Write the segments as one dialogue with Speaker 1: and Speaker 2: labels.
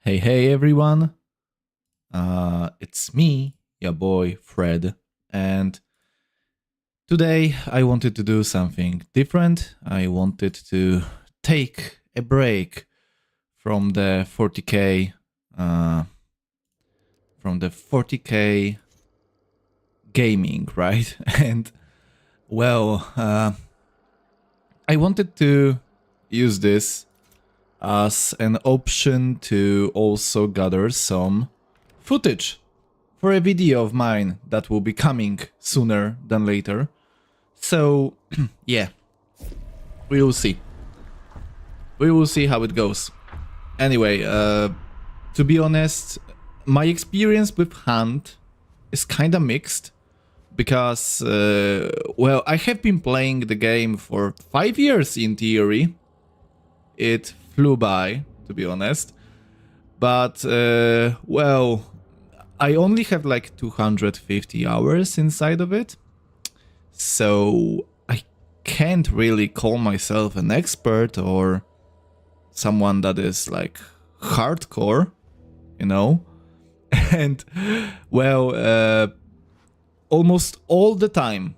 Speaker 1: Hey everyone, it's me, your boy Fred, and today I wanted to do something different. I wanted to take a break from the 40k, gaming, right? And well, I wanted to use this as an option to also gather some footage for a video of mine that will be coming sooner than later. So, yeah, we will see. We will see how it goes. Anyway, to be honest, my experience with Hunt is kinda mixed. Because, well, I have been playing the game for 5 years in theory. It flew by, to be honest. But, well, I only have like 250 hours inside of it. So I can't really call myself an expert or someone that is like hardcore, you know? And, well, almost all the time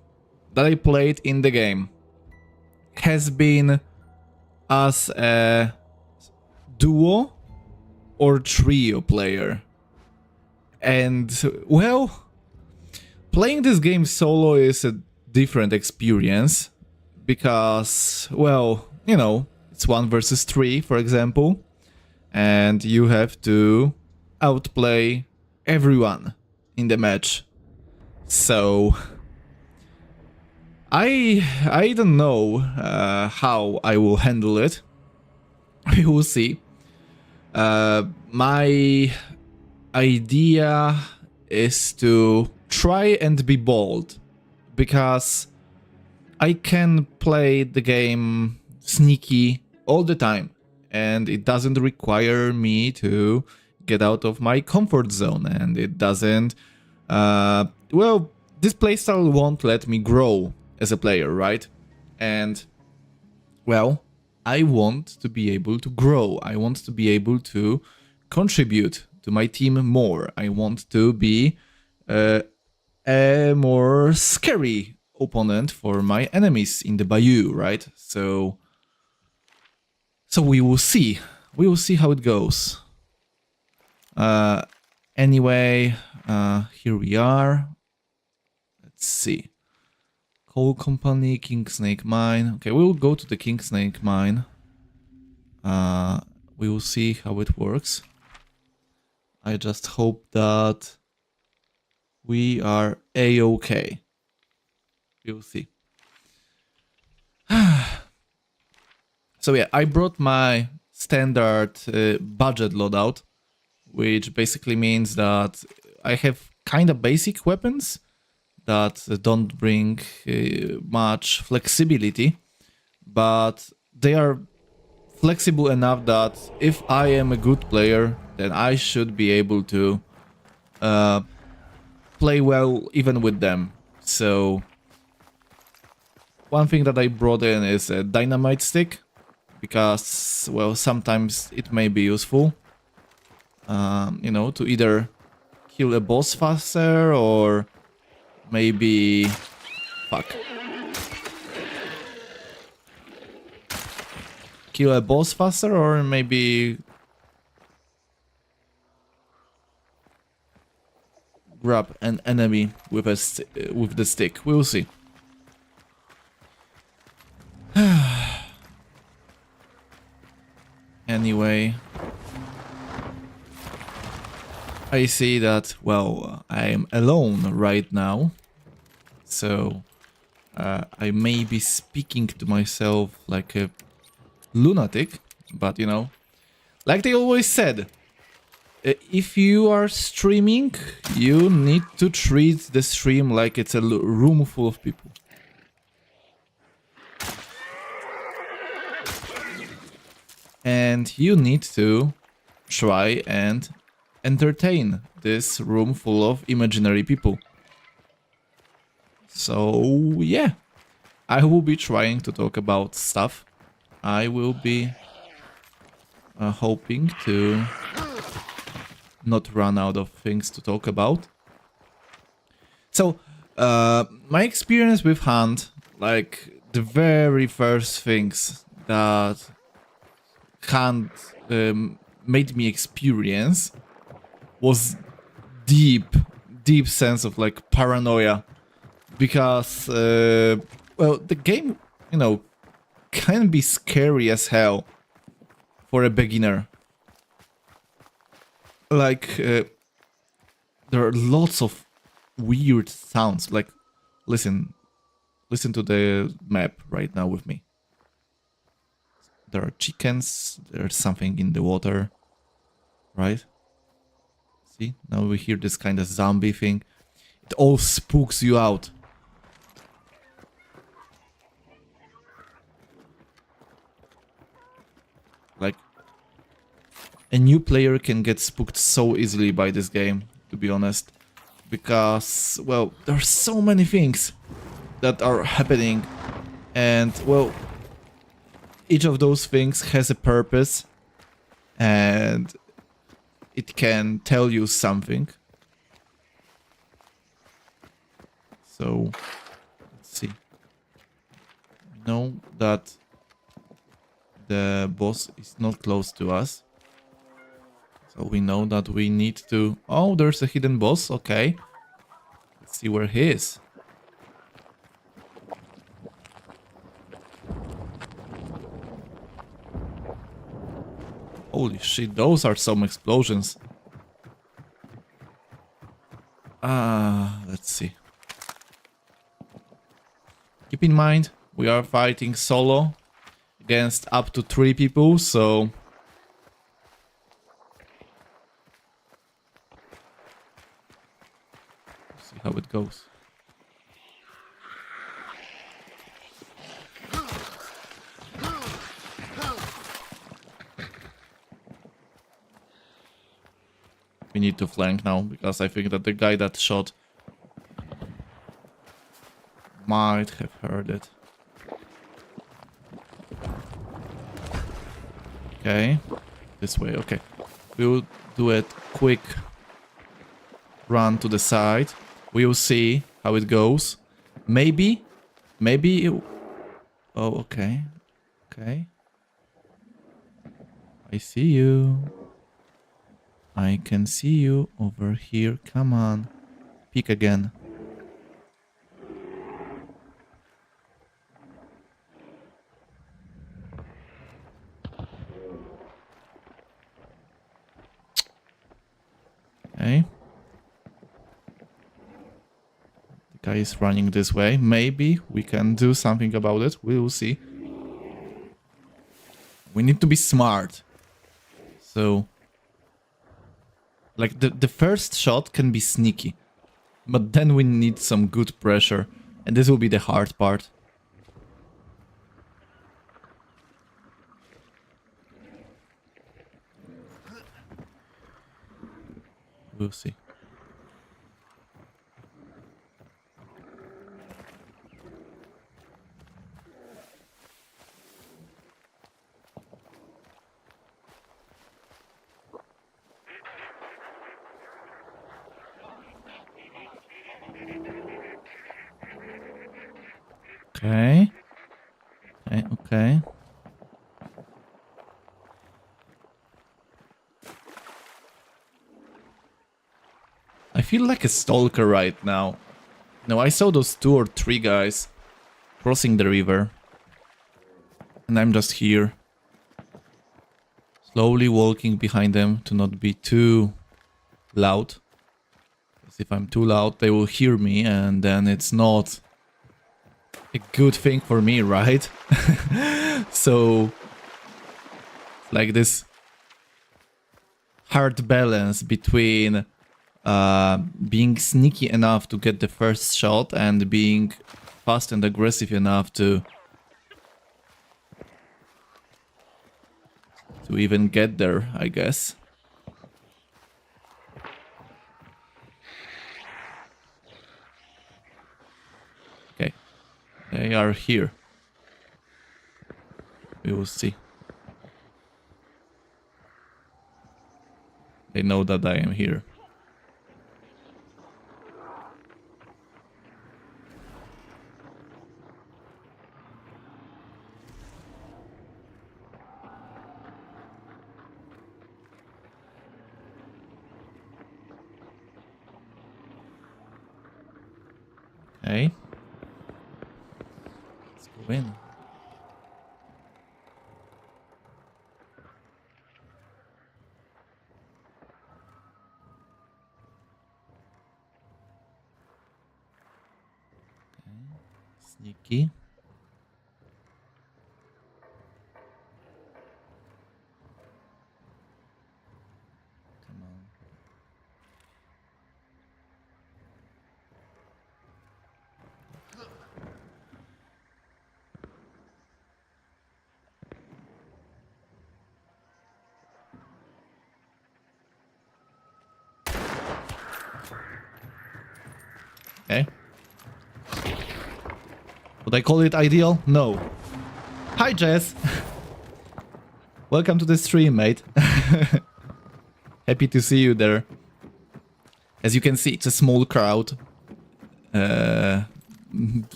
Speaker 1: that I played in the game has been as a duo or trio player. And, well, playing this game solo is a different experience because, well, you know, it's 1 versus 3, for example, and you have to outplay everyone in the match. So I don't know how I will handle it. We will see. My idea is to try and be bold because I can play the game sneaky all the time and it doesn't require me to get out of my comfort zone, and it doesn't well, this playstyle won't let me grow as a player, right? And, well, I want to be able to grow. I want to be able to contribute to my team more. I want to be a more scary opponent for my enemies in the Bayou, right? So we will see. We will see how it goes. Anyway, here we are. Let's see. Coal Company, King Snake Mine. Okay, we will go to the King Snake Mine. We will see how it works. I just hope that we are a-okay. We will see. So yeah, I brought my standard budget loadout, which basically means that I have kinda basic weapons that don't bring much flexibility, but they are flexible enough that if I am a good player, then I should be able to play well even with them. So one thing that I brought in is a dynamite stick, because, well, sometimes it may be useful, you know, to either kill a boss faster or maybe... fuck. Kill a boss faster or maybe... grab an enemy with with the stick. We'll see. Anyway, I see that, well, I'm alone right now. So, I may be speaking to myself like a lunatic, but you know, like they always said, if you are streaming, you need to treat the stream like it's a room full of people. And you need to try and entertain this room full of imaginary people. So, yeah, I will be trying to talk about stuff. I will be hoping to not run out of things to talk about. So, my experience with Hunt, like the very first things that Hunt made me experience was deep sense of like paranoia, because well, the game, you know, can be scary as hell for a beginner. Like there are lots of weird sounds. Like listen to the map right now with me. There are chickens, there's something in the water, right? See, now we hear this kind of zombie thing. It all spooks you out. Like, a new player can get spooked so easily by this game, to be honest. Because, well, there are so many things that are happening. And, well, each of those things has a purpose. And it can tell you something. So, let's see. Know that the boss is not close to us. So we know that we need to... Oh, there's a hidden boss. Okay. Let's see where he is. Holy shit, those are some explosions. Let's see. Keep in mind, we are fighting solo against up to 3 people, so... See how it goes. We need to flank now, because I think that the guy that shot might have heard it. Okay, this way, okay. We'll do a quick run to the side. We'll see how it goes. Maybe it... Oh, okay. Okay. I see you. I can see you over here. Come on. Peek again. Okay. The guy is running this way. Maybe we can do something about it. We will see. We need to be smart. So... Like, the first shot can be sneaky. But then we need some good pressure. And this will be the hard part. We'll see. Okay. Okay, okay. I feel like a stalker right now. No, I saw those 2 or 3 guys crossing the river. And I'm just here. Slowly walking behind them to not be too loud. Because if I'm too loud, they will hear me and then it's not a good thing for me, right? So, like this hard balance between being sneaky enough to get the first shot and being fast and aggressive enough to even get there, I guess. Okay, they are here. We will see. They know that I am here. Okay. Let's go in. Sneaky. Come on. Okay. Would I call it ideal? No. Hi, Jess. Welcome to the stream, mate. Happy to see you there. As you can see, it's a small crowd.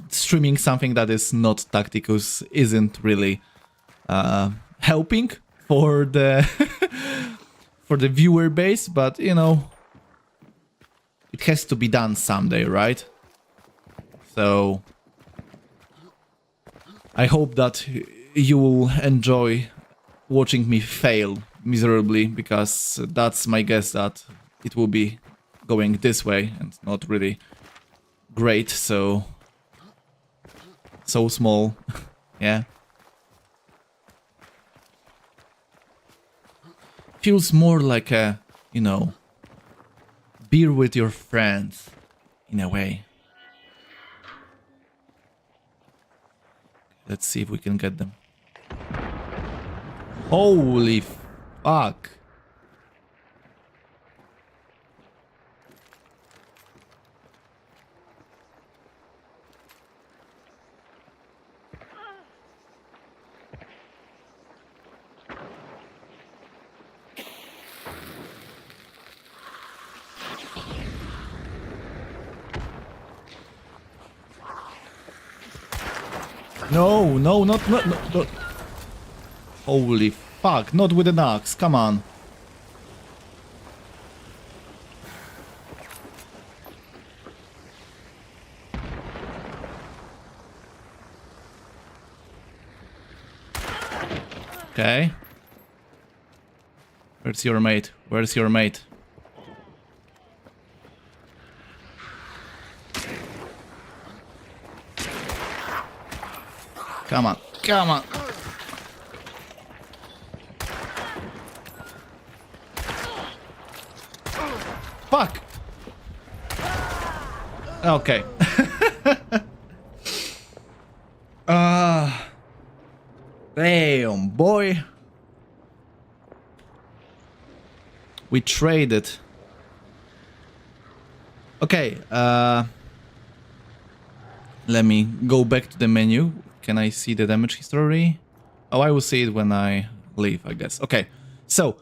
Speaker 1: Streaming something that is not Tacticus isn't really helping for the for the viewer base, but you know, it has to be done someday, right? So I hope that you will enjoy watching me fail miserably, because that's my guess that it will be going this way and not really great. So small. Yeah. Feels more like a, you know, beer with your friends in a way. Let's see if we can get them. Holy fuck. No, no, not. Holy fuck, not with an axe, come on. Okay. Where's your mate? Where's your mate? Come on, come on. Fuck. Okay. Damn, boy. We traded. Okay, let me go back to the menu. Can I see the damage history? Oh, I will see it when I leave, I guess. Okay, so,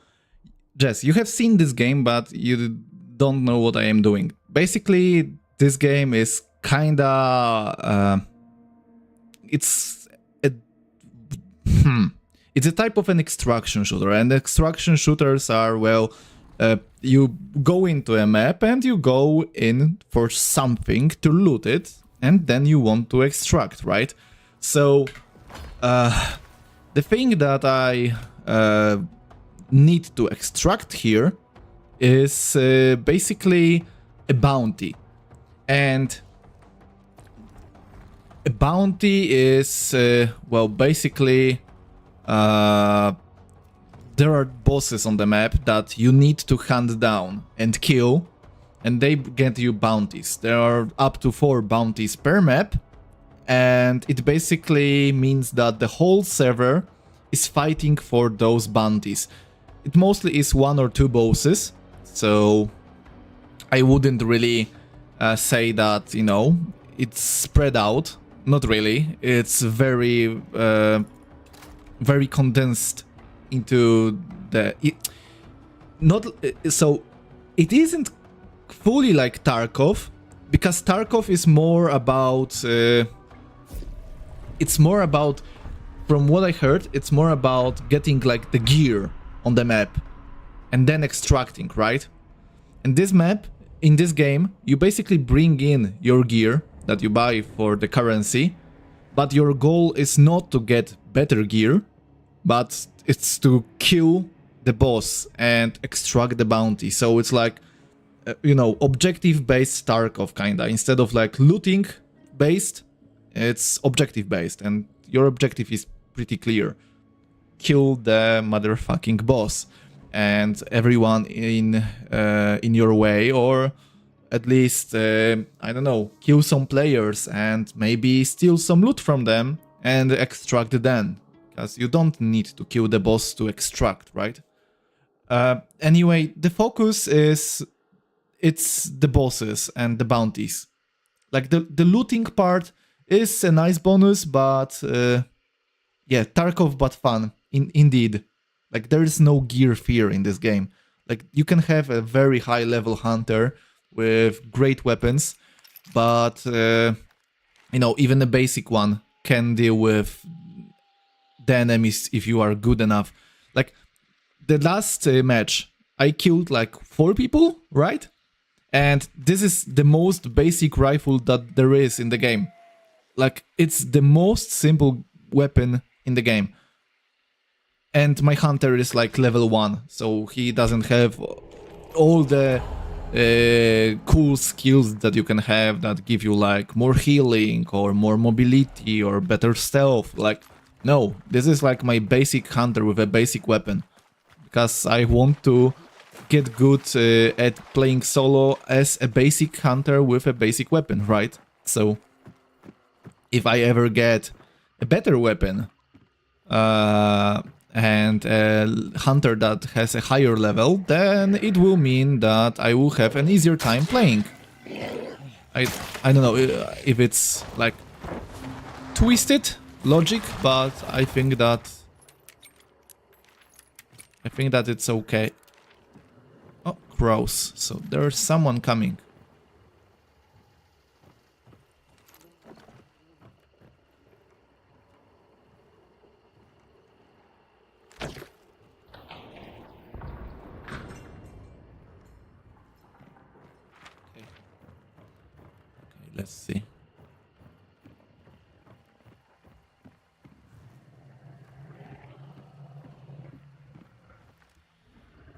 Speaker 1: Jess, you have seen this game, but you don't know what I am doing. Basically, this game is kinda... it's a type of an extraction shooter, and extraction shooters are, well, you go into a map and you go in for something to loot it, and then you want to extract, right? So, the thing that I need to extract here is basically a bounty. And a bounty is, well, basically, there are bosses on the map that you need to hunt down and kill, and they get you bounties. There are up to 4 bounties per map, and it basically means that the whole server is fighting for those bounties. It mostly is 1 or 2 bosses, so I wouldn't really say that, you know, it's spread out. Not really. It's very, very condensed into the... not so it isn't fully like Tarkov, because Tarkov is more about it's more about, from what I heard, it's more about getting like the gear on the map and then extracting, right? In this map, in this game, you basically bring in your gear that you buy for the currency, but your goal is not to get better gear, but it's to kill the boss and extract the bounty. So it's like, you know, objective-based Tarkov kinda. Instead of like looting-based, it's objective-based, and your objective is pretty clear. Kill the motherfucking boss and everyone in your way, or at least, I don't know, kill some players and maybe steal some loot from them and extract them. Because you don't need to kill the boss to extract, right? Anyway, the focus is, it's the bosses and the bounties. Like the looting part is a nice bonus, but yeah, Tarkov but fun, indeed. Like there is no gear fear in this game. Like you can have a very high level hunter with great weapons, but you know, even a basic one can deal with the enemies if you are good enough. Like the last match, I killed like 4 people, right? And this is the most basic rifle that there is in the game. Like it's the most simple weapon in the game. And my hunter is like level 1, so he doesn't have all the cool skills that you can have that give you like more healing or more mobility or better stealth. Like, no, this is like my basic hunter with a basic weapon. Because I want to get good at playing solo as a basic hunter with a basic weapon, right? So if I ever get a better weapon, and a hunter that has a higher level, then it will mean that I will have an easier time playing. I don't know if it's like twisted logic, but I think that it's okay. Oh, crows. So there's someone coming. Let's see.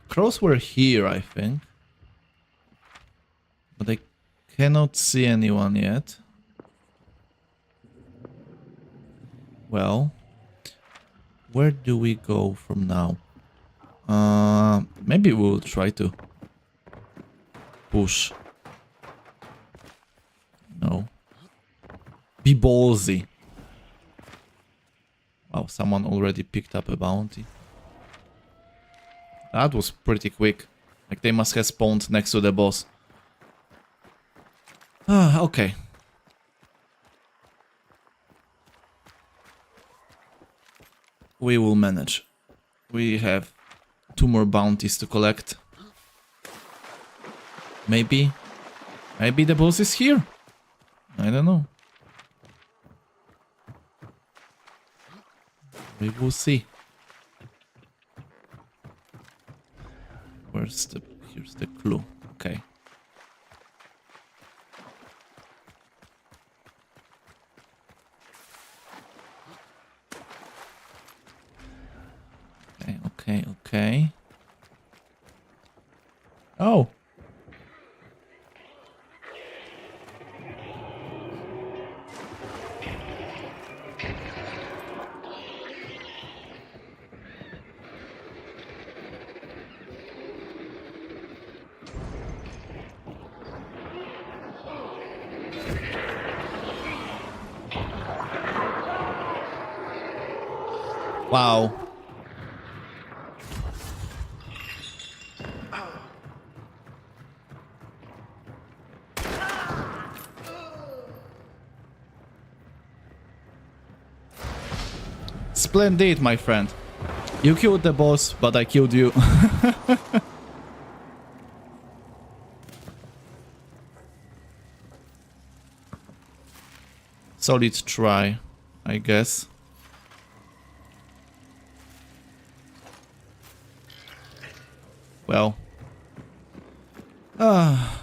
Speaker 1: Crows were here, I think. But I cannot see anyone yet. Well, where do we go from now? Maybe we'll try to push. No. Be ballsy. Wow, someone already picked up a bounty. That was pretty quick. Like they must have spawned next to the boss. Ah, okay. We will manage. We have 2 more bounties to collect. Maybe the boss is here. I don't know. We will see. Here's the clue. Okay. Okay. Oh. Wow. Splendid, my friend. You killed the boss, but I killed you. solid try, I guess. Well. That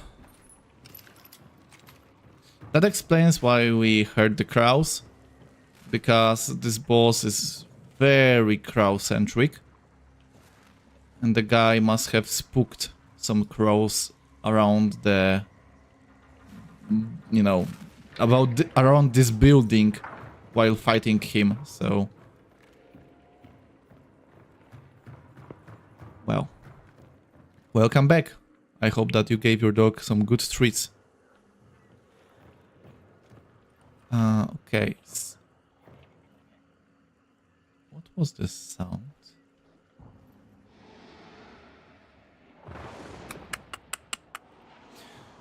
Speaker 1: explains why we heard the crows. Because this boss is very crow-centric. And the guy must have spooked some crows around the... You know, around this building while fighting him, so... Well. Welcome back. I hope that you gave your dog some good treats. Okay. What was this sound?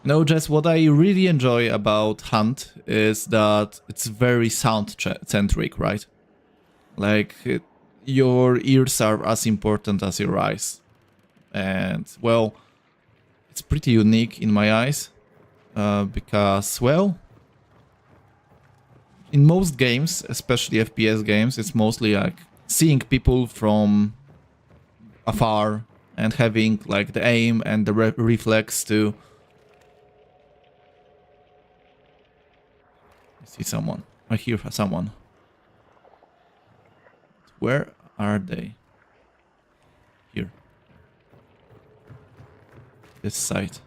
Speaker 1: No, Jess, what I really enjoy about Hunt is that it's very sound-centric, right? Like, your ears are as important as your eyes. And, well, it's pretty unique in my eyes. Because, well, in most games, especially FPS games, it's mostly like seeing people from afar and having like the aim and the reflex to... I see someone. I hear someone. Where are they? Here. This side.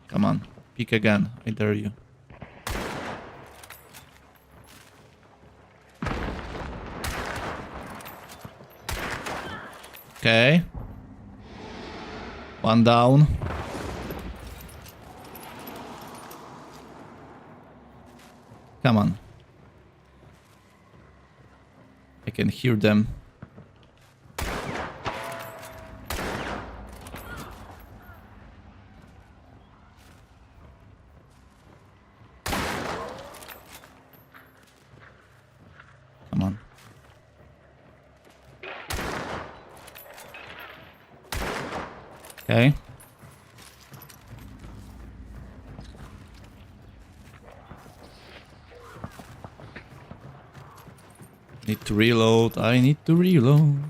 Speaker 1: Come on, peek again, I dare you. Okay. One down. Come on. I can hear them. Come on. Okay. Need to reload. I need to reload.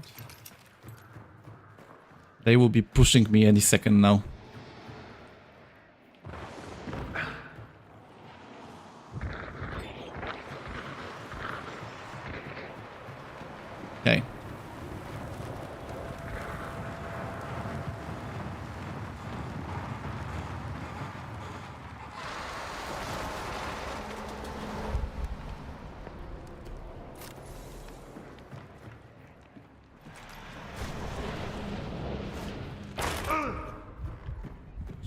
Speaker 1: They will be pushing me any second now. Okay.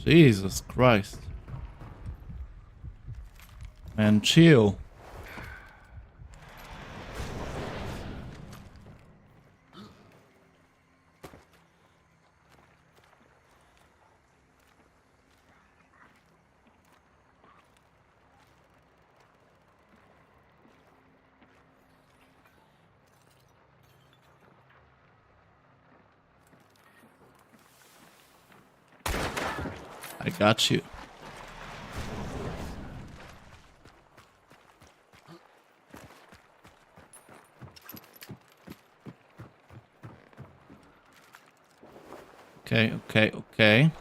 Speaker 1: Jesus Christ. Man, chill. I got you. Okay, okay, okay.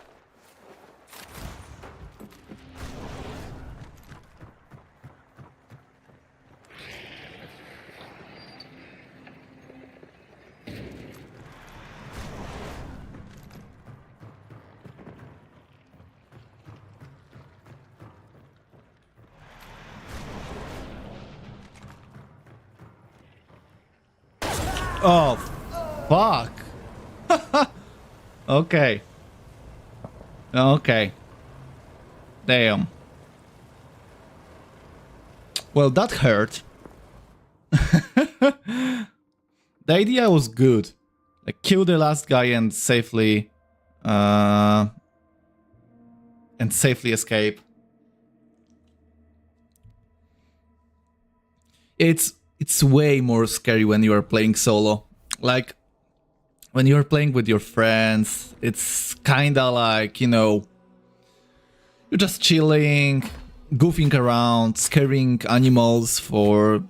Speaker 1: Oh, fuck. Okay. Okay. Damn. Well, that hurt. The idea was good. Like, kill the last guy and safely escape. It's way more scary when you are playing solo. Like, when you're playing with your friends, it's kinda like, you know, you're just chilling, goofing around, scaring animals for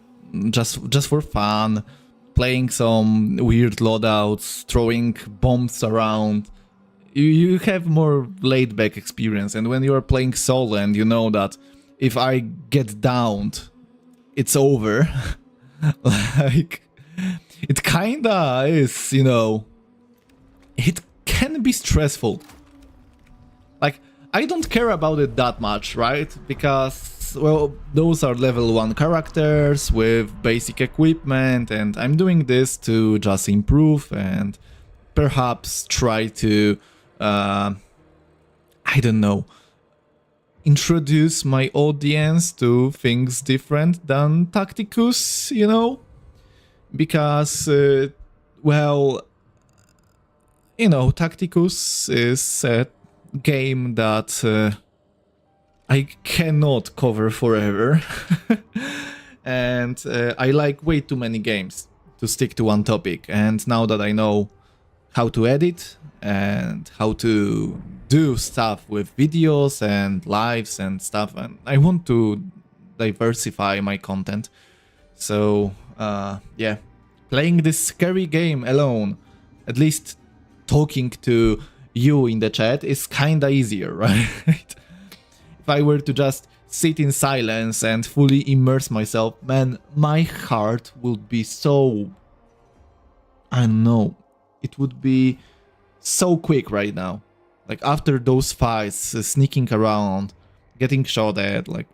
Speaker 1: just for fun, playing some weird loadouts, throwing bombs around. You have more laid-back experience, and when you're playing solo and you know that if I get downed, it's over. Like, it kinda is, you know, it can be stressful. Like, I don't care about it that much, right? Because, well, those are level 1 characters with basic equipment, and I'm doing this to just improve and perhaps try to, I don't know, introduce my audience to things different than Tacticus, you know? Because, well, you know, Tacticus is a game that I cannot cover forever. And I like way too many games to stick to one topic. And now that I know how to edit and how to do stuff with videos and lives and stuff, and I want to diversify my content. So, yeah, playing this scary game alone, at least talking to you in the chat, is kinda easier, right? If I were to just sit in silence and fully immerse myself, man, my heart would be so... I don't know. It would be so quick right now. Like, after those fights, sneaking around, getting shot at, like,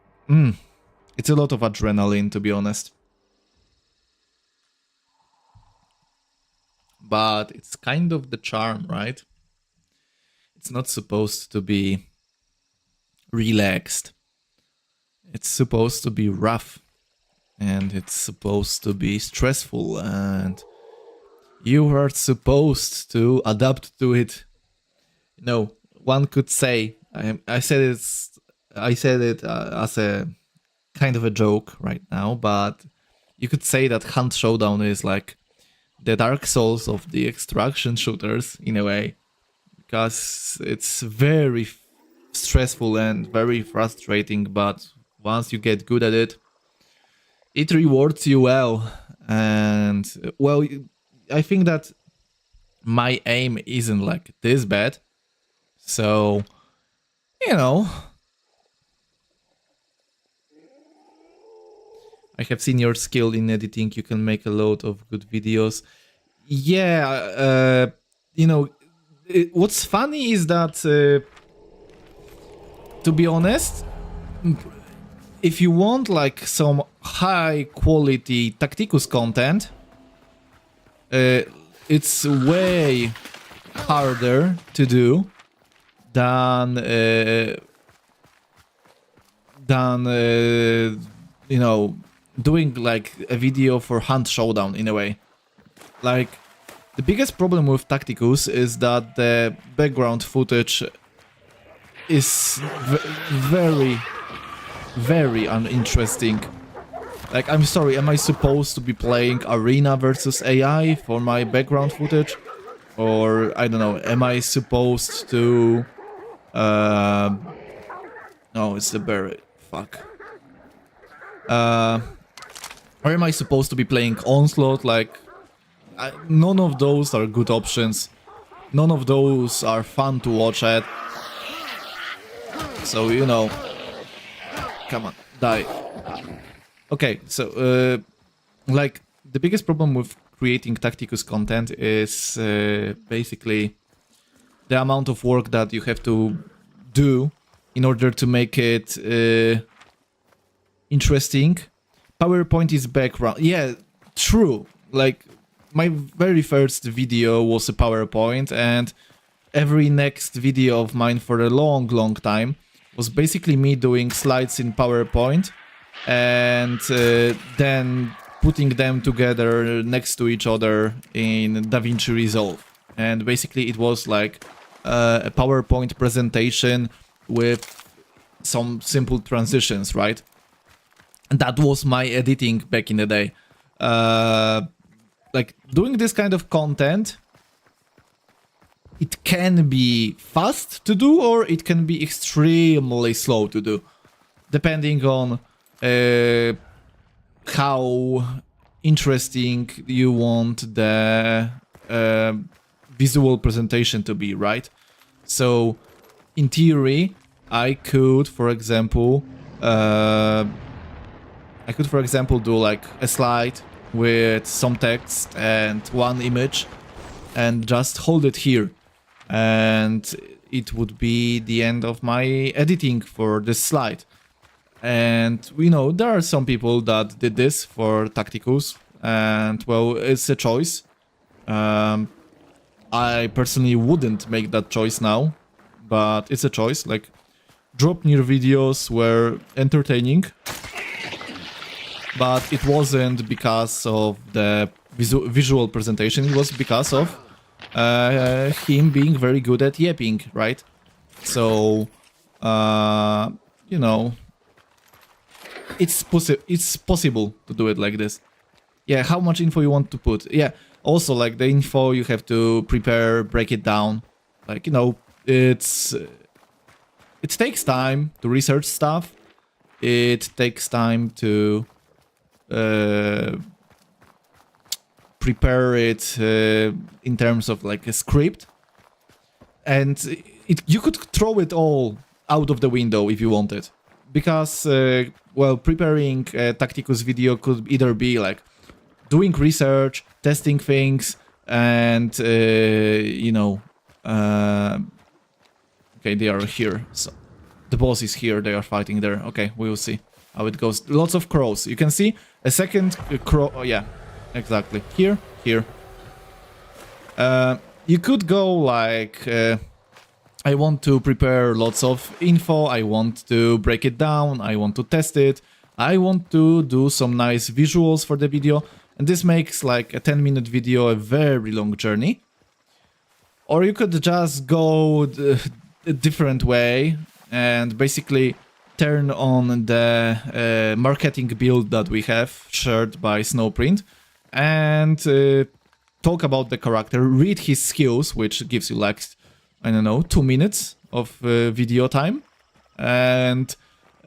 Speaker 1: it's a lot of adrenaline, to be honest. But it's kind of the charm, right? It's not supposed to be relaxed. It's supposed to be rough. And it's supposed to be stressful. And you are supposed to adapt to it. You know, one could say, I said it as a kind of a joke right now, but you could say that Hunt Showdown is like the Dark Souls of the extraction shooters, in a way, because it's very stressful and very frustrating, but once you get good at it, it rewards you well. And, well, I think that my aim isn't like this bad, so, you know, I have seen your skill in editing. You can make a lot of good videos. Yeah, you know, what's funny is that, to be honest, if you want like some high quality Tacticus content, it's way harder to do than you know, doing like a video for Hunt Showdown, in a way. Like, the biggest problem with Tacticus is that the background footage is very, very uninteresting. Like, I'm sorry, am I supposed to be playing Arena versus AI for my background footage? Or, I don't know, am I supposed to... No, it's the bear. Fuck. Or am I supposed to be playing Onslaught? Like, none of those are good options. None of those are fun to watch at. So, you know... Come on, die. Okay, so, like, the biggest problem with creating Tacticus content is basically the amount of work that you have to do in order to make it interesting. PowerPoint is background. Yeah, true. Like, my very first video was a PowerPoint, and every next video of mine for a long, long time was basically me doing slides in PowerPoint and then putting them together next to each other in DaVinci Resolve. And basically it was like a PowerPoint presentation with some simple transitions, right? And that was my editing back in the day. Like, doing this kind of content it can be fast to do or it can be extremely slow to do, depending on how interesting you want the visual presentation to be, right? So, in theory, I could, for example, do like a slide with some text and one image, and just hold it here, and it would be the end of my editing for this slide. And we know there are some people that did this for tacticals, and well, it's a choice. I personally wouldn't make that choice now, but it's a choice. Like, drop near videos were entertaining, but it wasn't because of the visual presentation, it was because of him being very good at yapping, right? So, you know, it's possible to do it like this. Yeah, how much info you want to put? Yeah, also, like, the info you have to prepare, break it down. Like, you know, it takes time to research stuff. It takes time to prepare it in terms of like a script, and you could throw it all out of the window if you wanted, because well, preparing a Tacticus video could either be like doing research, testing things, and you know, okay, they are here, so the boss is here, they are fighting there. Okay, we will see how it goes. Lots of crows. You can see a second crow. Oh, yeah, exactly. Here. You could go like, I want to prepare lots of info, I want to break it down, I want to test it, I want to do some nice visuals for the video, and this makes like a 10-minute video a very long journey. Or you could just go a different way and basically turn on the marketing build that we have shared by Snowprint and talk about the character, read his skills, which gives you like, I don't know, 2 minutes of video time, and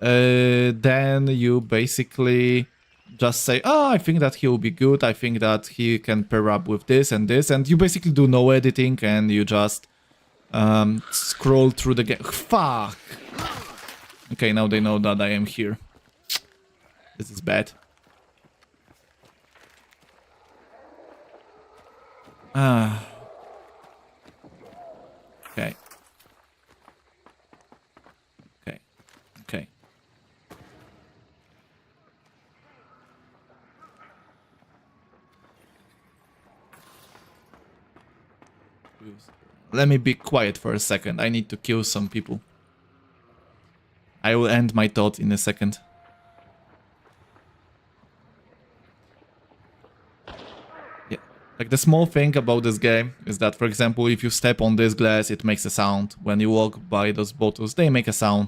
Speaker 1: then you basically just say, oh, I think that he will be good, I think that he can pair up with this and this, and you basically do no editing and you just scroll through the game. Fuck! Okay, now they know that I am here. This is bad. Okay. Okay. Let me be quiet for a second. I need to kill some people. I will end my thought in a second. Yeah. Like, the small thing about this game is that, for example, if you step on this glass, it makes a sound. When you walk by those bottles, they make a sound.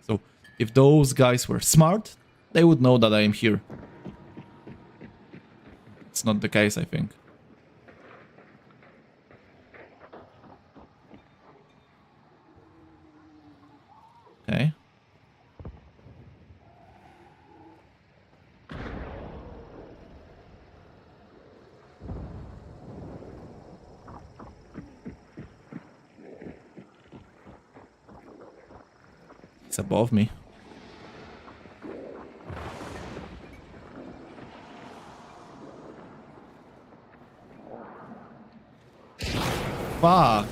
Speaker 1: So, if those guys were smart, they would know that I am here. It's not the case, I think. Okay. It's above me. Fuck.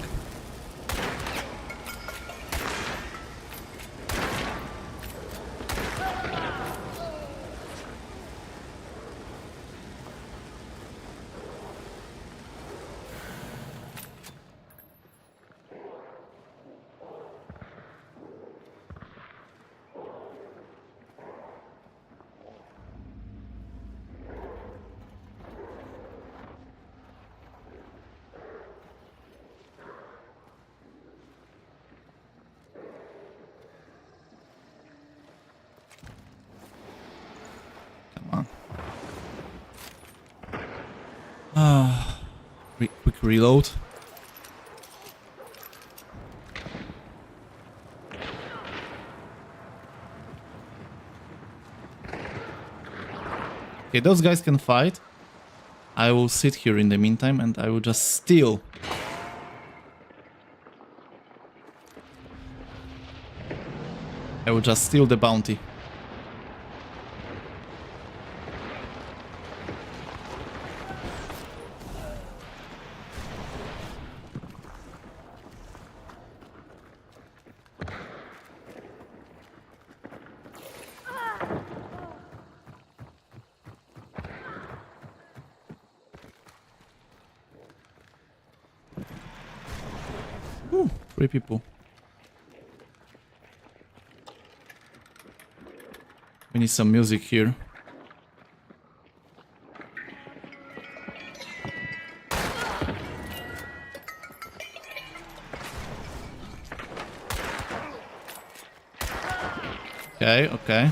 Speaker 1: Quick reload. Okay, those guys can fight. I will sit here in the meantime and I will just steal. I will just steal the bounty. Ooh, 3 people. We need some music here. Okay, okay.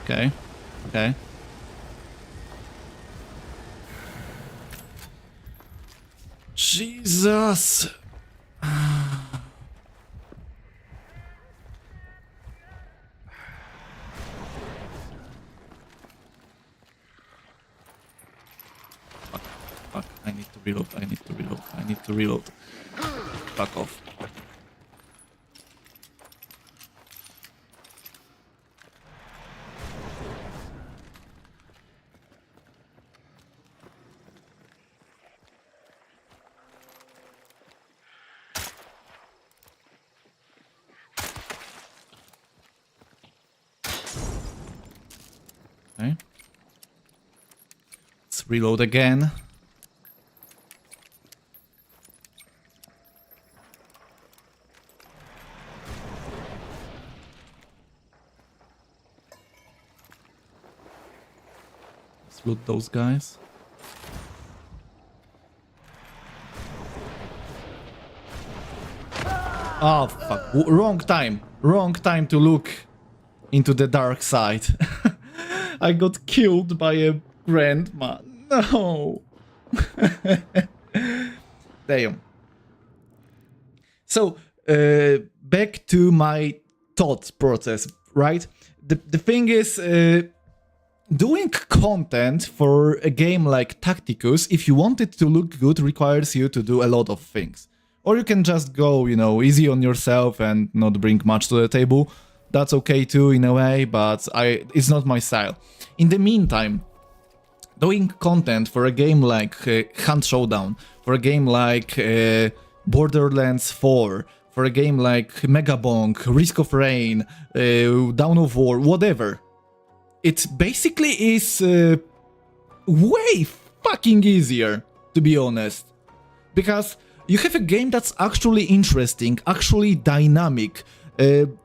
Speaker 1: Okay, okay. Jesus! Fuck, I need to reload, I need to reload, I need to reload. Fuck off. Okay. Let's reload again. Let's loot those guys. Oh fuck, wrong time. Wrong time to look into the dark side. I got killed by a grandma. No. Damn. So, back to my thought process, right? The thing is, doing content for a game like Tacticus, if you want it to look good, requires you to do a lot of things. Or you can just go, you know, easy on yourself and not bring much to the table. That's okay too, in a way, but it's not my style. In the meantime, doing content for a game like Hunt Showdown, for a game like Borderlands 4, for a game like Megabonk, Risk of Rain, Dawn of War, whatever, it basically is way fucking easier, to be honest. Because you have a game that's actually interesting, actually dynamic.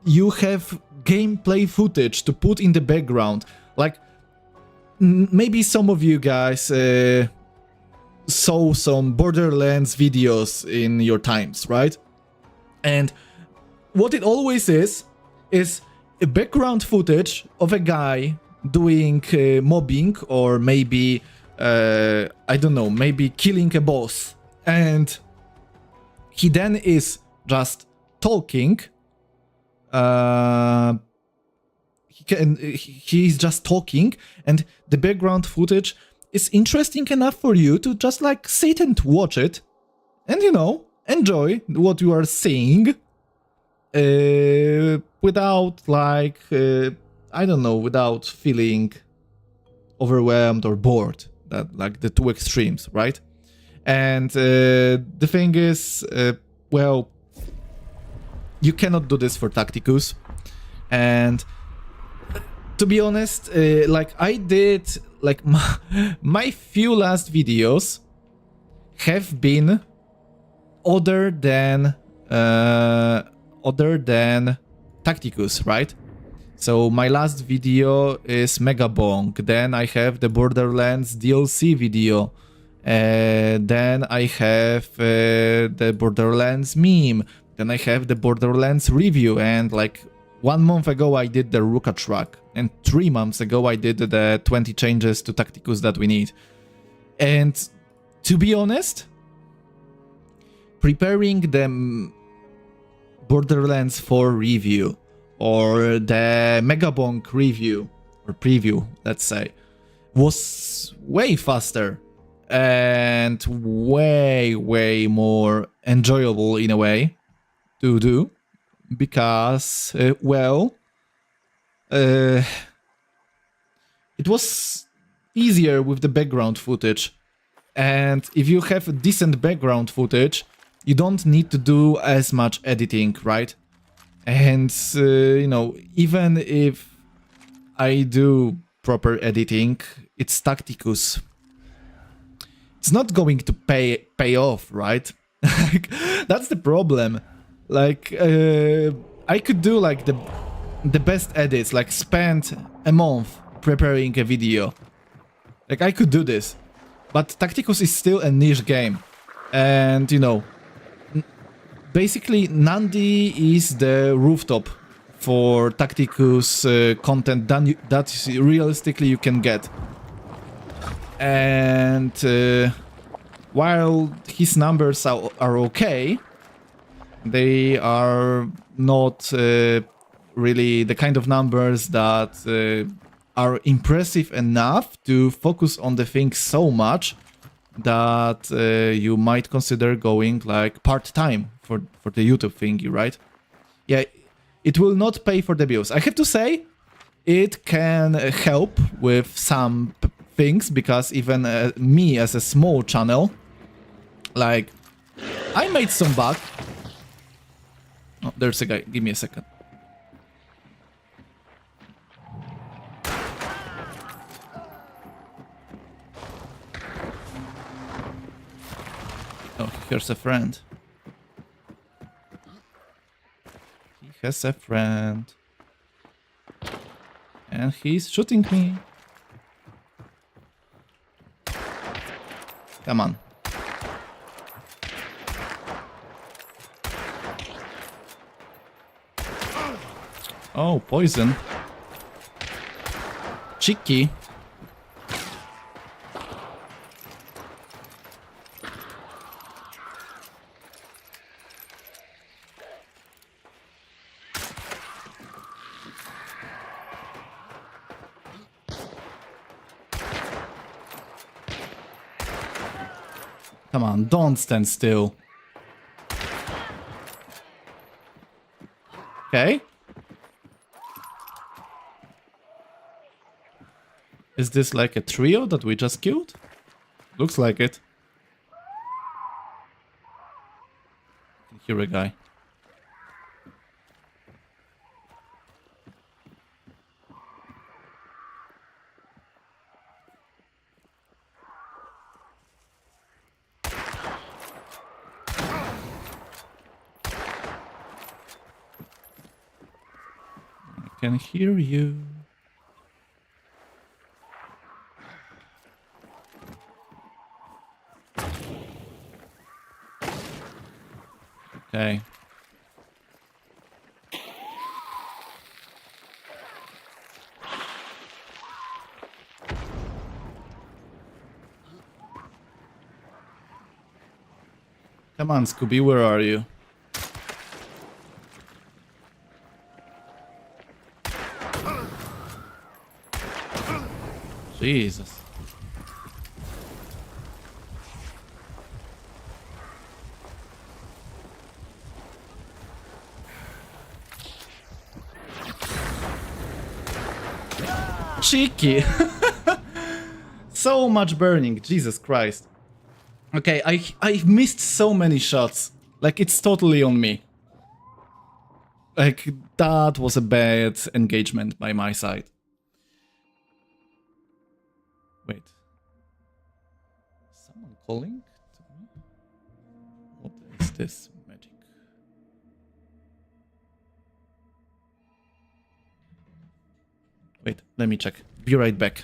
Speaker 1: You have gameplay footage to put in the background. Like, maybe some of you guys saw some Borderlands videos in your times, right? And what it always is a background footage of a guy doing mobbing, or maybe, I don't know, maybe killing a boss. And he then is just talking. He's just talking, and the background footage is interesting enough for you to just like sit and watch it, and you know, enjoy what you are seeing, without like, I don't know, without feeling overwhelmed or bored. That like the two extremes, right? And the thing is, well, you cannot do this for Tacticus. And to be honest, like I did, like my few last videos have been other than Tacticus, right? So my last video is Megabonk, then I have the Borderlands DLC video, then I have the Borderlands meme, then I have the Borderlands review, and like 1 month ago I did the Ruka track, and 3 months ago I did the 20 changes to Tacticus that we need. And to be honest, preparing the Borderlands 4 review or the Megabonk review or preview, let's say, was way faster and way more enjoyable in a way to do because, it was easier with the background footage. And if you have a decent background footage, you don't need to do as much editing, right? And, you know, even if I do proper editing, it's Tacticus. It's not going to pay off, right? Like, that's the problem. Like, I could do like the best edits, like spend a month preparing a video. Like, I could do this. But Tacticus is still a niche game. And, you know, basically Nandi is the rooftop for Tacticus content that realistically you can get. And while his numbers are okay, they are not really the kind of numbers that are impressive enough to focus on the thing so much that you might consider going like part-time for the YouTube thingy, right? Yeah, it will not pay for the bills. I have to say, it can help with some things, because even me as a small channel, like, I made some buck. Oh, there's a guy. Give me a second. Oh, here's a friend. He has a friend. And he's shooting me. Come on. Oh, poison. Cheeky. Come on, don't stand still. Okay. Is this like a trio that we just killed? Looks like it. I can hear a guy. I can hear you. Okay. Come on, Scooby, where are you? Jesus. Cheeky. So much burning, Jesus Christ. Okay, I missed so many shots. Like, it's totally on me. Like, that was a bad engagement by my side. Wait. Someone calling to me? What is this magic? Wait, let me check. Be right back.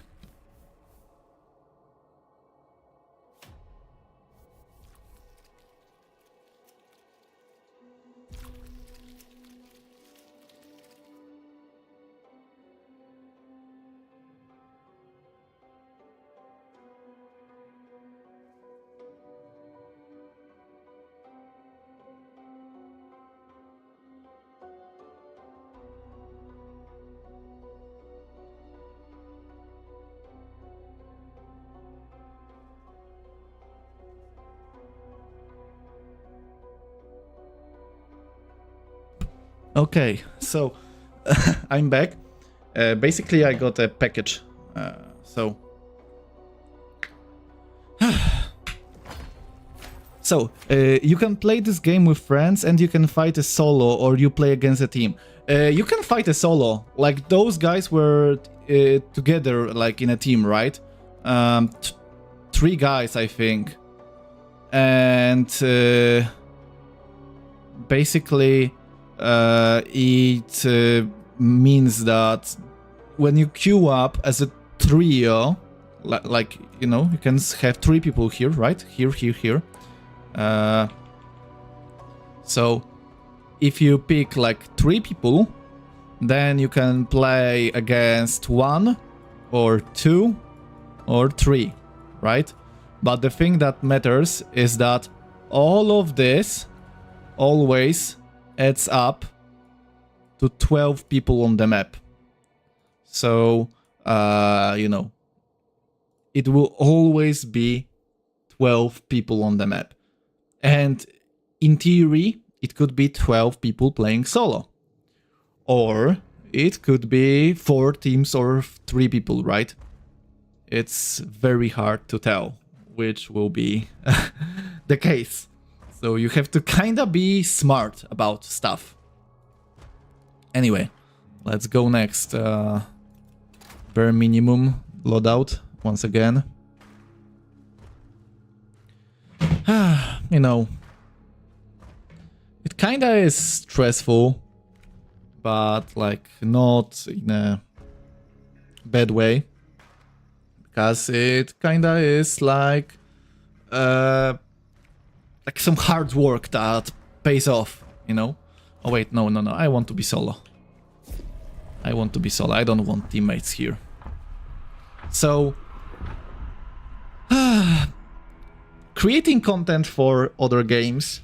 Speaker 1: Okay, so I'm back. Basically, I got a package. So you can play this game with friends, and you can fight a solo, or you play against a team. You can fight a solo. Like those guys were together, like in a team, right? 3 guys, I think, and basically. It means that when you queue up as a trio, like, you know, you can have 3 people here, right? Here. So if you pick like 3 people, then you can play against 1 or 2 or 3, right? But the thing that matters is that all of this always adds up to 12 people on the map. So, you know, it will always be 12 people on the map. And in theory, it could be 12 people playing solo. Or it could be 4 teams or 3 people, right? It's very hard to tell which will be the case. So you have to kinda be smart about stuff. Anyway, let's go next. Bare minimum loadout once again. You know, it kinda is stressful, but like not in a bad way, because it kinda is like some hard work that pays off, you know? Oh wait, no, I want to be solo. I don't want teammates here. So, creating content for other games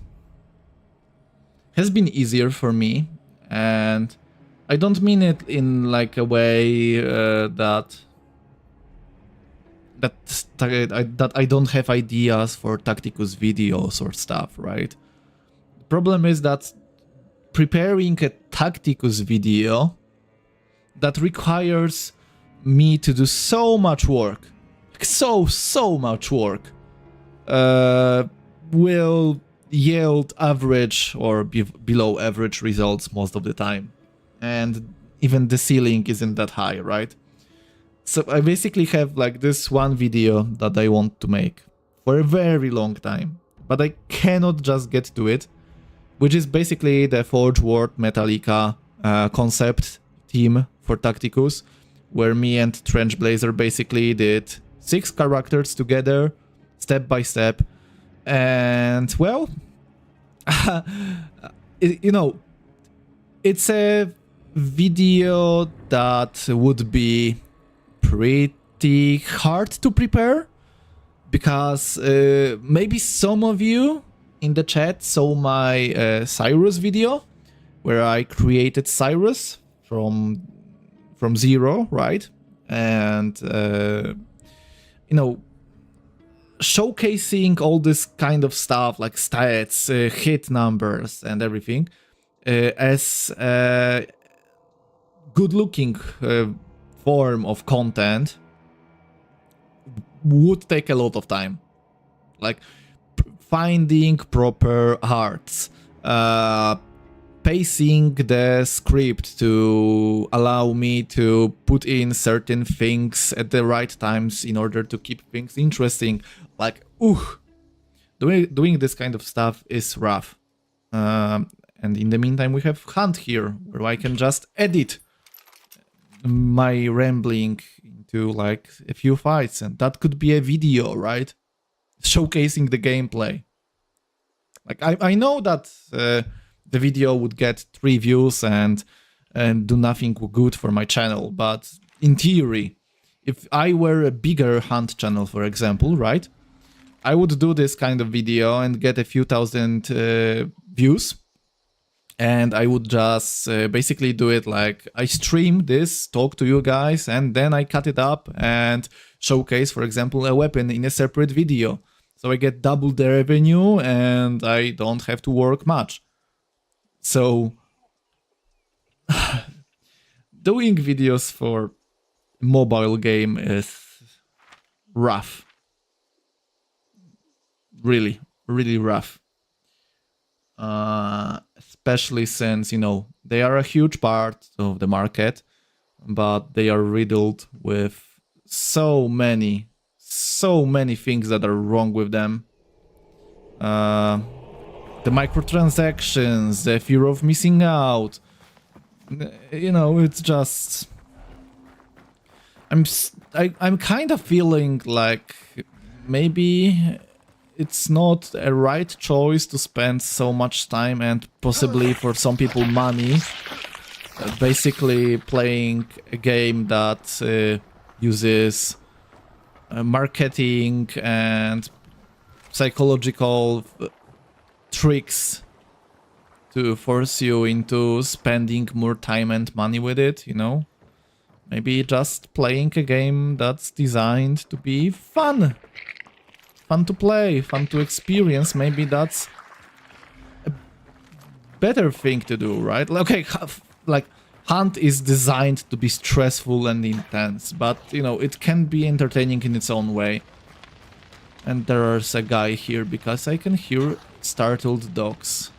Speaker 1: has been easier for me, and I don't mean it in like a way that I don't have ideas for Tacticus videos or stuff, right? The problem is that preparing a Tacticus video that requires me to do so much work, so much work, will yield average or below average results most of the time. And even the ceiling isn't that high, right? So I basically have like this one video that I want to make for a very long time, but I cannot just get to it, which is basically the Forge World Metallica concept team for Tacticus, where me and Trench Blazer basically did 6 characters together, step by step, and well, you know, it's a video that would be pretty hard to prepare, because maybe some of you in the chat saw my Cyrus video, where I created Cyrus from zero, right? And you know, showcasing all this kind of stuff like stats, hit numbers, and everything as a good-looking form of content would take a lot of time. Like finding proper arts, pacing the script to allow me to put in certain things at the right times in order to keep things interesting. Like, doing this kind of stuff is rough. And in the meantime, we have Hunt here, where I can just edit my rambling into like a few fights, and that could be a video, right? Showcasing the gameplay. Like I know that the video would get 3 views and do nothing good for my channel, but in theory, if I were a bigger Hunt channel, for example, right, I would do this kind of video and get a few thousand views. And I would just basically do it like I stream this, talk to you guys, and then I cut it up and showcase, for example, a weapon in a separate video. So I get double the revenue and I don't have to work much. So doing videos for mobile game is rough. Really, really rough. Especially since, you know, they are a huge part of the market, but they are riddled with so many things that are wrong with them. The microtransactions, the fear of missing out. You know, it's just... I'm kind of feeling like maybe it's not a right choice to spend so much time and possibly for some people money basically playing a game that uses marketing and psychological tricks to force you into spending more time and money with it, you know? Maybe just playing a game that's designed to be fun. Fun to play, fun to experience. Maybe that's a better thing to do, right? Okay, like, Hunt is designed to be stressful and intense, but, you know, it can be entertaining in its own way. And there's a guy here because I can hear startled dogs.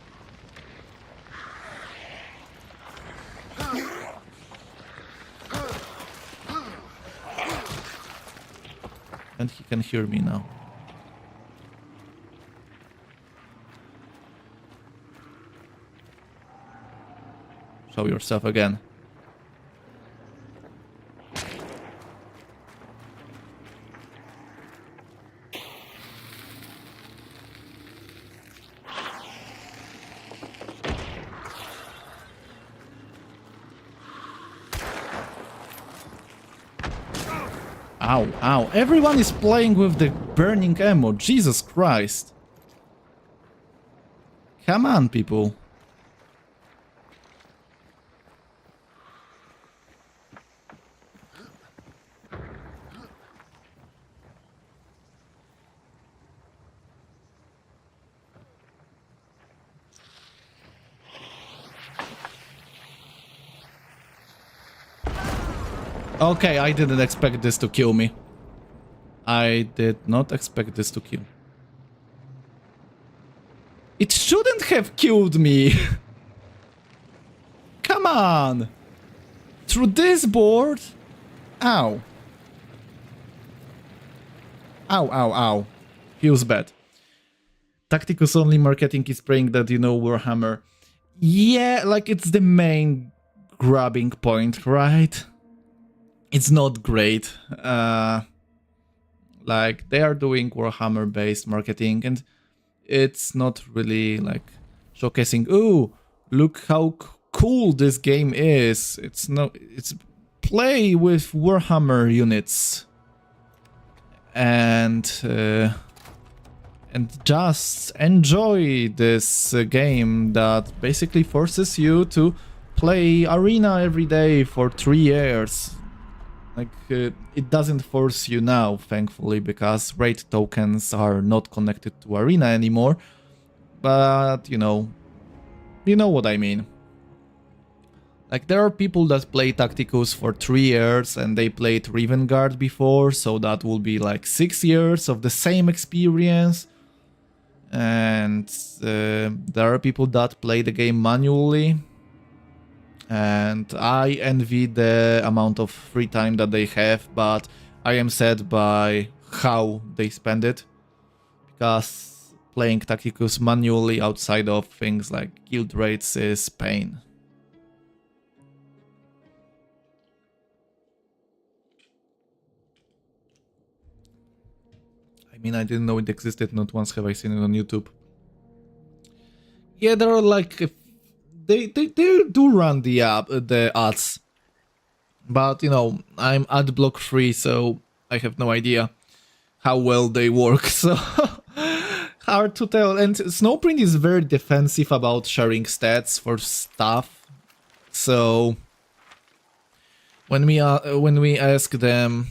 Speaker 1: And he can hear me now. Show yourself again. Ow, ow. Everyone is playing with the burning ammo. Jesus Christ. Come on, people. Okay, I didn't expect this to kill me. I did not expect this to kill. It shouldn't have killed me. Come on. Through this board? Ow. Ow, ow, ow. Feels bad. Tacticus only marketing is praying that you know Warhammer. Yeah, like it's the main grabbing point, right? It's not great. Like they are doing Warhammer based marketing and it's not really like showcasing, oh, look how cool this game is. It's play with Warhammer units and just enjoy this game that basically forces you to play Arena every day for 3 years. Like, it doesn't force you now, thankfully, because raid tokens are not connected to Arena anymore. But, you know what I mean. Like, there are people that play Tacticus for 3 years and they played Riven Guard before, so that will be like 6 years of the same experience. And there are people that play the game manually. And I envy the amount of free time that they have, but I am sad by how they spend it. Because playing Tacticus manually outside of things like guild raids is pain. I mean, I didn't know it existed, not once have I seen it on YouTube. Yeah, there are like... They do run the ads, but you know, I'm ad block free, so I have no idea how well they work, so hard to tell. And Snowprint is very defensive about sharing stats for stuff, so when we ask them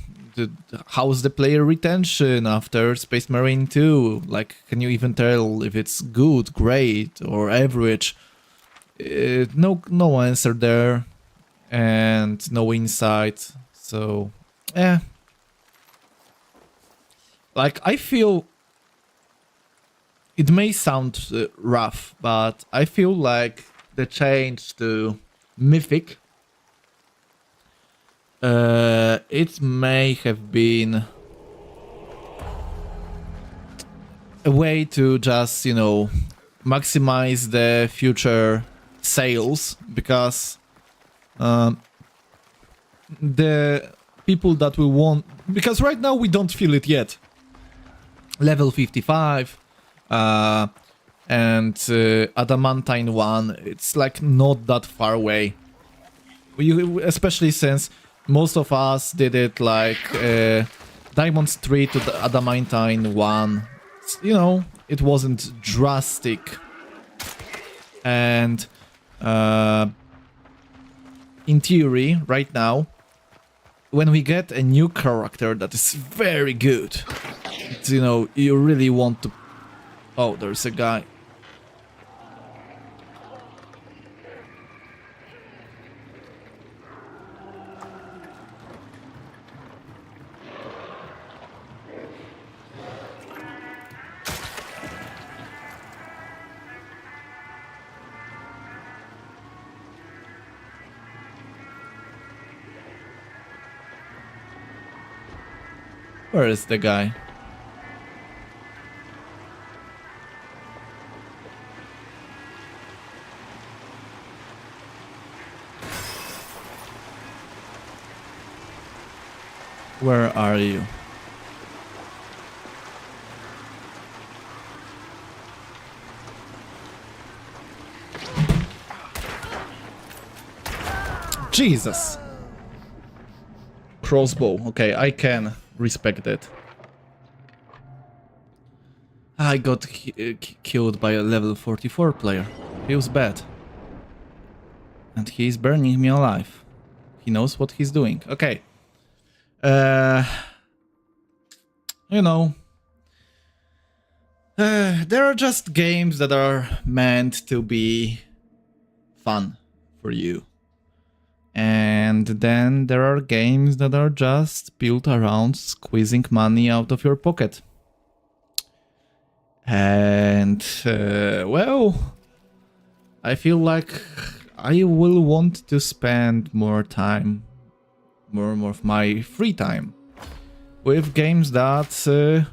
Speaker 1: how's the player retention after Space Marine 2, like, can you even tell if it's good, great, or average? No answer there. and no insight. So, yeah. Like, I feel it may sound rough, but I feel like the change to Mythic, it may have been a way to just, you know, maximize the future sales, because the people that will want, because right now we don't feel it yet. Level 55 and Adamantine 1, it's like not that far away. Especially since most of us did it like Diamonds 3 to the Adamantine 1. You know, it wasn't drastic. And in theory, right now, when we get a new character that is very good, you know, you really want to... Oh, there's a guy. Where is the guy? Where are you? Jesus! Crossbow. Okay, I can respect it. I got killed by a level 44 player. Feels bad. And he's burning me alive. He knows what he's doing. Okay. You know, there are just games that are meant to be fun for you. And then there are games that are just built around squeezing money out of your pocket. And, well, I feel like I will want to spend more time, more of my free time, with games that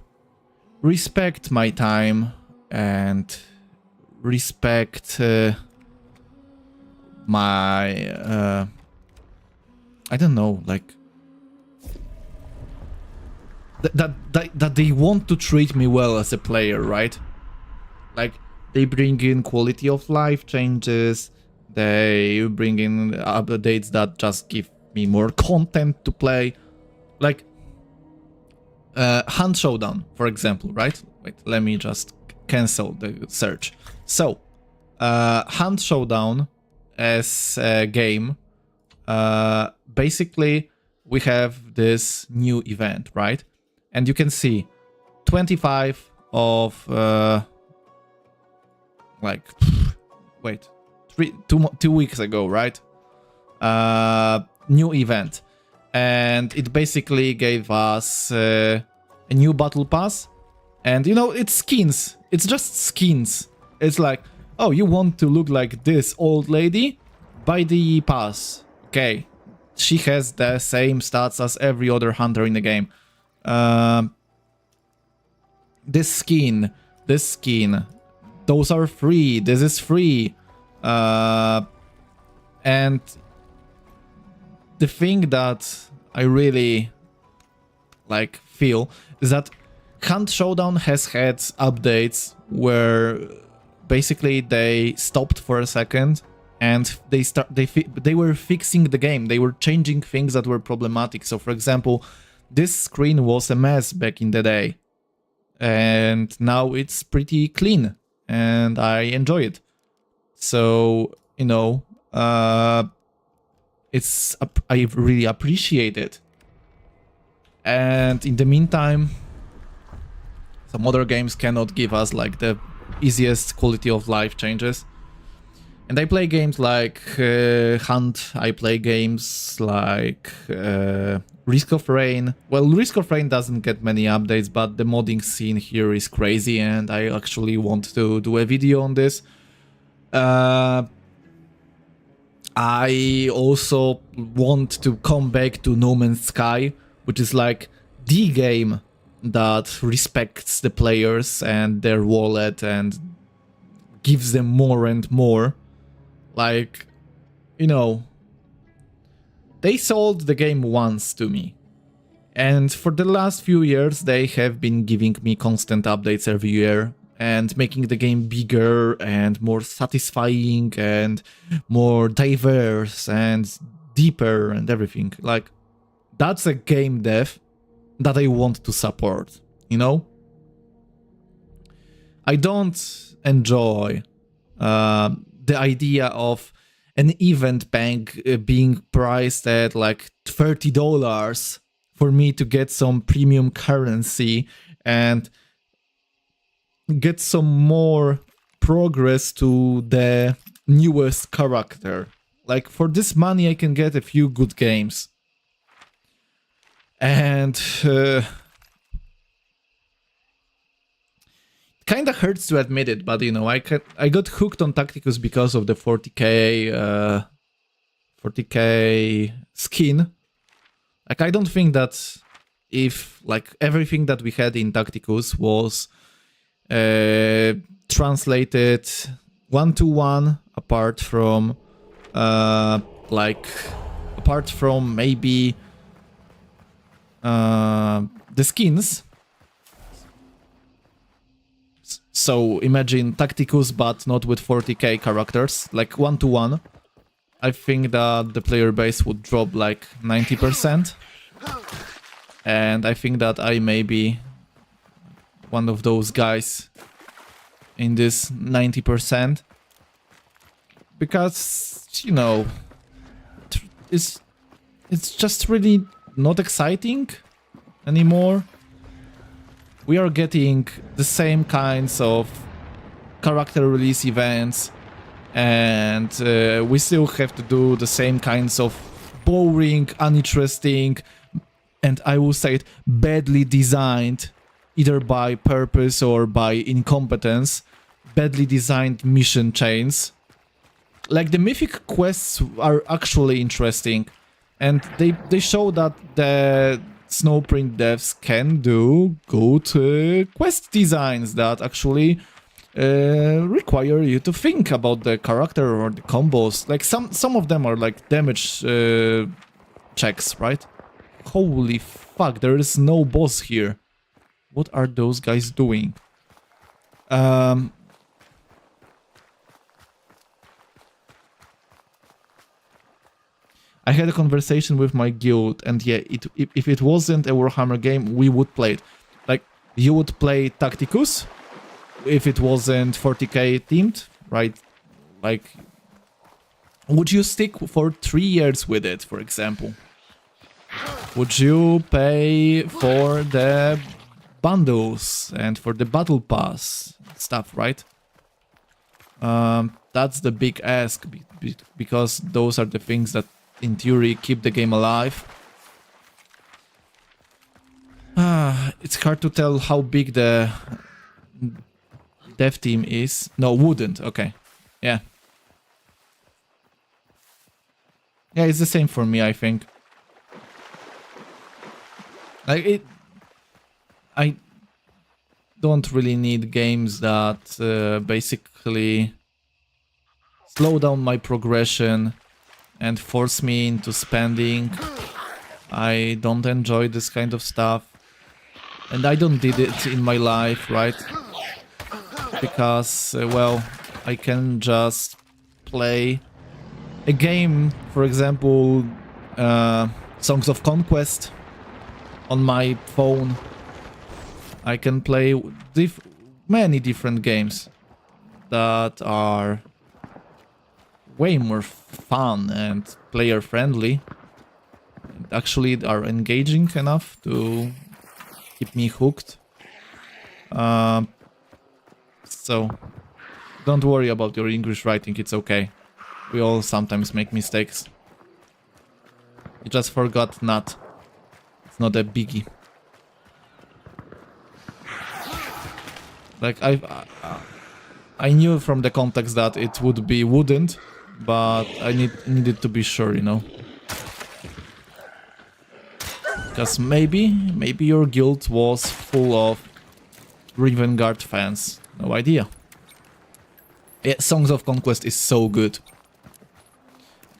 Speaker 1: respect my time and respect my, I don't know, like, that they want to treat me well as a player, right? Like, they bring in quality of life changes, they bring in updates that just give me more content to play. Like, Hunt Showdown, for example, right? Wait, let me just cancel the search. So, Hunt Showdown as a game, basically we have this new event, right? And you can see 25 of like, wait, 2 weeks ago, right? New event, and it basically gave us a new battle pass, and you know, it's skins. It's just skins. It's like, oh, you want to look like this old lady? Buy the pass. Okay, she has the same stats as every other hunter in the game. This skin, those are free. This is free. And the thing that I really like feel is that Hunt Showdown has had updates where basically they stopped for a second and they were fixing the game. They were changing things that were problematic. So for example, this screen was a mess back in the day, and now it's pretty clean and I enjoy it. So, you know, I really appreciate it. And in the meantime, some other games cannot give us like the easiest quality of life changes. And I play games like Hunt, I play games like Risk of Rain. Well, Risk of Rain doesn't get many updates, but the modding scene here is crazy, and I actually want to do a video on this. I also want to come back to No Man's Sky, which is like the game that respects the players and their wallet and gives them more and more. Like, you know, they sold the game once to me. And for the last few years, they have been giving me constant updates every year and making the game bigger and more satisfying and more diverse and deeper and everything. Like, that's a game dev that I want to support, you know? I don't enjoy the idea of an event bank being priced at like $30 for me to get some premium currency and get some more progress to the newest character. Like, for this money I can get a few good games. And kinda hurts to admit it, but you know, I got hooked on Tacticus because of the 40k skin. Like, I don't think that if like everything that we had in Tacticus was translated 1-to-1, apart from maybe the skins. So imagine Tacticus, but not with 40k characters, like 1-to-1. I think that the player base would drop like 90%. And I think that I may be one of those guys in this 90%. Because, you know, it's just really not exciting anymore. We are getting the same kinds of character release events, and we still have to do the same kinds of boring, uninteresting, and I will say it, badly designed, either by purpose or by incompetence, badly designed mission chains. Like, the mythic quests are actually interesting, and they show that the Snowprint devs can do good quest designs that actually require you to think about the character or the combos. Like, some of them are like damage checks, right? Holy fuck, there is no boss here. What are those guys doing? I had a conversation with my guild, and yeah, if it wasn't a Warhammer game, we would play it. Like, you would play Tacticus if it wasn't 40k themed, right? Like, would you stick for 3 years with it, for example? Would you pay for the bundles and for the battle pass stuff, right? That's the big ask, because those are the things that in theory keep the game alive. It's hard to tell how big the dev team is. No, wouldn't. Okay. Yeah. Yeah, it's the same for me, I think. Like, I don't really need games that basically slow down my progression and force me into spending. I don't enjoy this kind of stuff. And I don't did it in my life, right? Because, well, I can just play a game, for example, Songs of Conquest on my phone. I can play many different games that are way more fun and player friendly, and actually are engaging enough to keep me hooked. So Don't worry about your English writing, it's okay. We all sometimes make mistakes. You just forgot nut. It's not a biggie. Like, I knew from the context that it would be wouldn't, but I needed to be sure, you know. Because maybe your guild was full of Revengard fans. No idea. Yeah, Songs of Conquest is so good.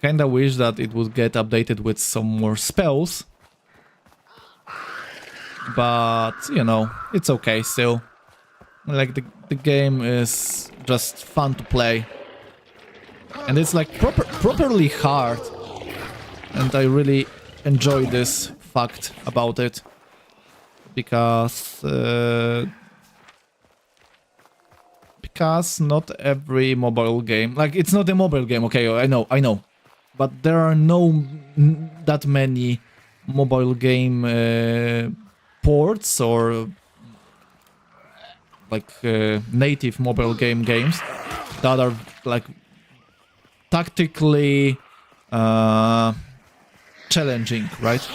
Speaker 1: Kinda wish that it would get updated with some more spells. But, you know, it's okay still. Like, the game is just fun to play. And it's like properly hard. And I really enjoy this fact about it. Because not every mobile game... Like, it's not a mobile game, okay, I know. But there are that many mobile game ports or like native mobile games that are like tactically challenging, right?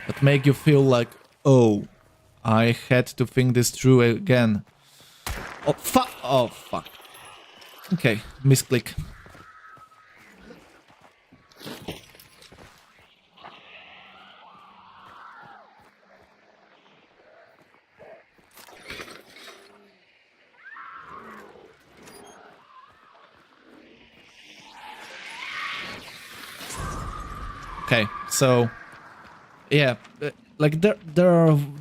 Speaker 1: That make you feel like, oh, I had to think this through again. Oh fuck! Oh fuck! Okay, misclick. Okay, so yeah, like there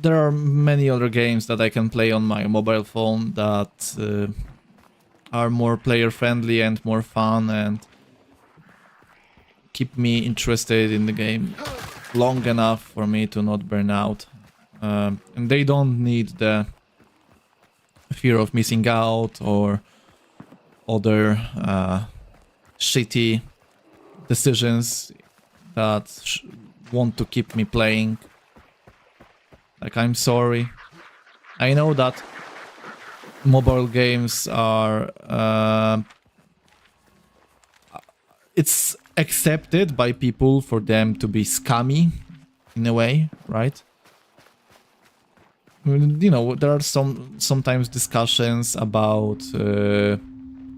Speaker 1: are many other games that I can play on my mobile phone that are more player friendly and more fun and keep me interested in the game long enough for me to not burn out. And they don't need the fear of missing out or other shitty decisions that want to keep me playing. Like, I'm sorry. I know that mobile games are... it's accepted by people for them to be scummy, in a way, right? You know, there are sometimes discussions about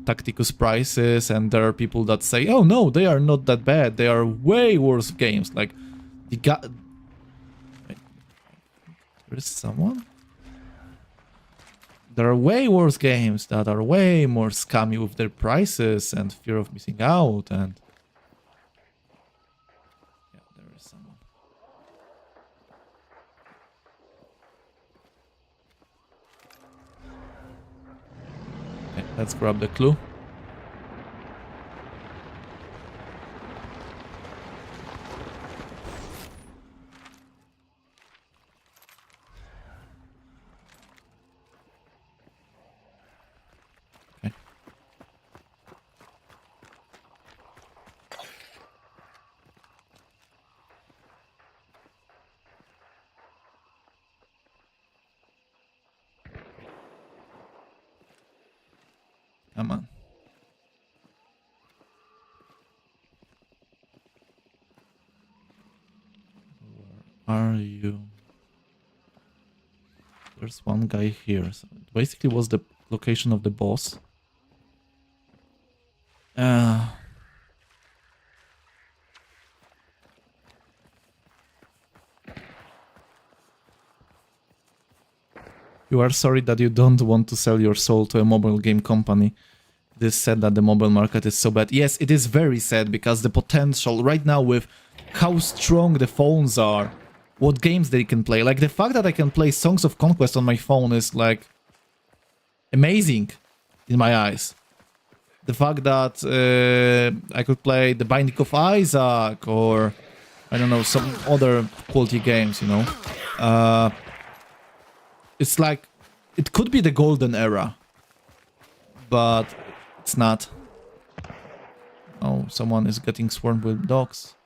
Speaker 1: Tacticus prices, and there are people that say, oh no, they are not that bad, they are way worse games. Like, Wait, there is someone? There are way worse games that are way more scummy with their prices and fear of missing out, and... Yeah, there is someone. Okay, let's grab the clue. Come on. Where are you? There's one guy here. So it basically was the location of the boss. You are sorry that you don't want to sell your soul to a mobile game company. It is sad that the mobile market is so bad. Yes, it is very sad, because the potential right now with how strong the phones are, what games they can play. Like, the fact that I can play Songs of Conquest on my phone is, like, amazing in my eyes. The fact that I could play The Binding of Isaac or, I don't know, some other quality games, you know. It's like, it could be the golden era, but it's not. Oh, someone is getting swarmed with dogs.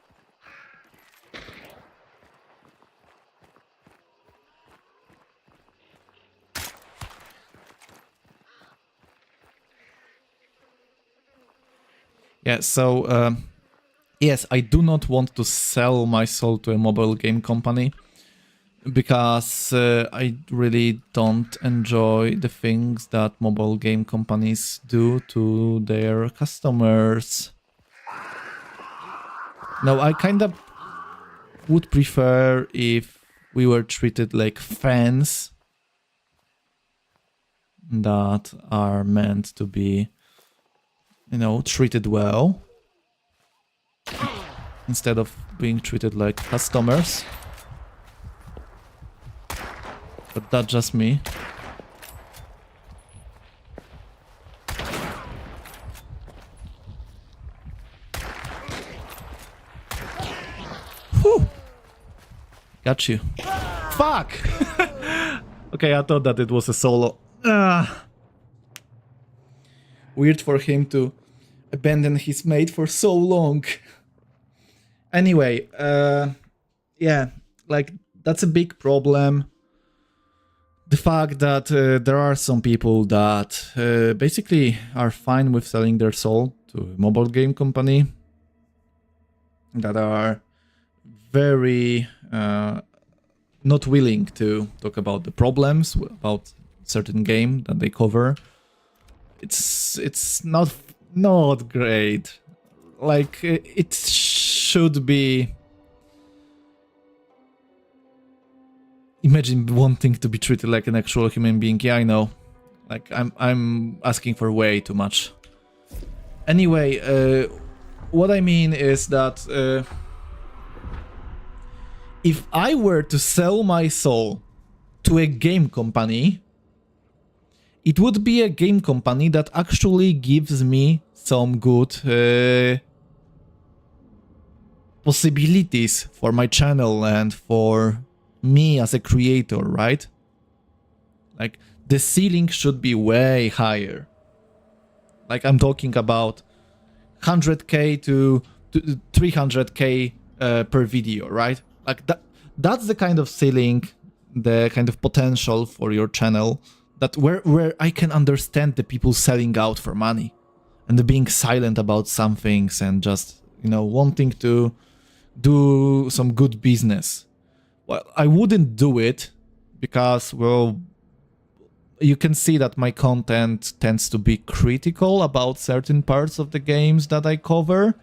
Speaker 1: Yeah, so yes, I do not want to sell my soul to a mobile game company because I really don't enjoy the things that mobile game companies do to their customers. No, I kind of would prefer if we were treated like fans that are meant to be, you know, treated well instead of being treated like customers. But that's just me. Whew. Got you. Fuck! Okay, I thought that it was a solo. Weird for him to abandon his mate for so long. Anyway, yeah, like, that's a big problem. The fact that there are some people that basically are fine with selling their soul to a mobile game company, that are very not willing to talk about the problems about certain game that they cover. It's not great. Like, it should be. Imagine wanting to be treated like an actual human being. Yeah, I know. Like, I'm asking for way too much. Anyway, what I mean is that if I were to sell my soul to a game company, it would be a game company that actually gives me some good possibilities for my channel and for me as a creator, right? Like, the ceiling should be way higher. Like, I'm talking about 100k to 300k per video, right? Like, that's the kind of ceiling, the kind of potential for your channel that where I can understand the people selling out for money and being silent about some things and just, you know, wanting to do some good business. Well, I wouldn't do it because, well, you can see that my content tends to be critical about certain parts of the games that I cover.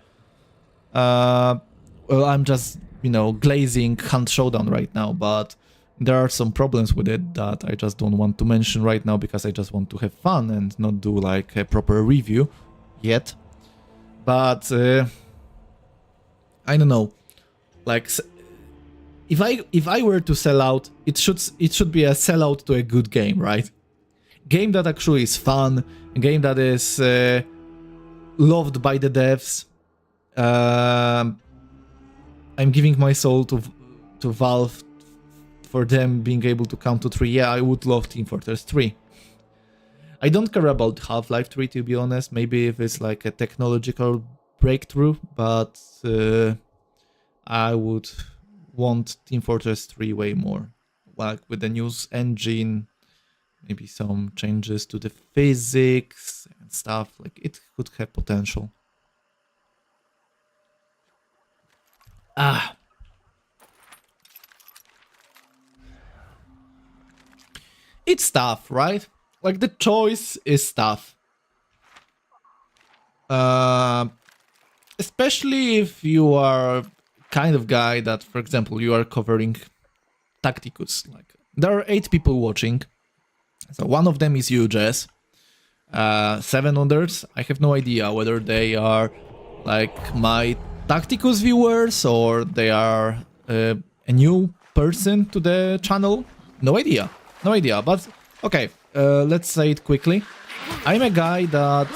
Speaker 1: Well, I'm just, you know, glazing Hunt Showdown right now, but there are some problems with it that I just don't want to mention right now because I just want to have fun and not do like a proper review yet. But I don't know, like, if I were to sell out, it should be a sellout to a good game, right? Game that actually is fun, a game that is loved by the devs. I'm giving my soul to Valve for them being able to count to 3. Yeah, I would love Team Fortress 3. I don't care about Half-Life 3, to be honest. Maybe if it's like a technological breakthrough, but I would want Team Fortress 3 way more. Like, with the new engine, maybe some changes to the physics and stuff. Like, it could have potential. It's tough, right? Like, the choice is tough. Especially if you are kind of guy that, for example, you are covering Tacticus. Like, there are 8 people watching. So one of them is you, Jess. 7 others, I have no idea whether they are like my Tacticus viewers or they are a new person to the channel. No idea. No idea. But okay, let's say it quickly. I'm a guy that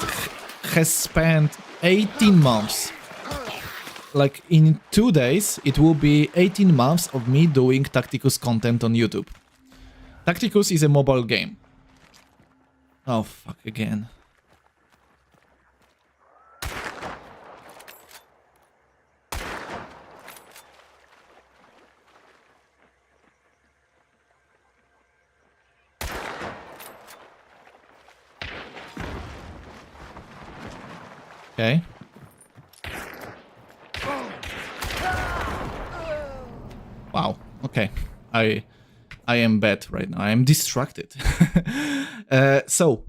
Speaker 1: has spent 18 months. Like, in 2 days, it will be 18 months of me doing Tacticus content on YouTube. Tacticus is a mobile game. Oh, fuck, again. Okay. Okay, I am bad right now. I am distracted. So,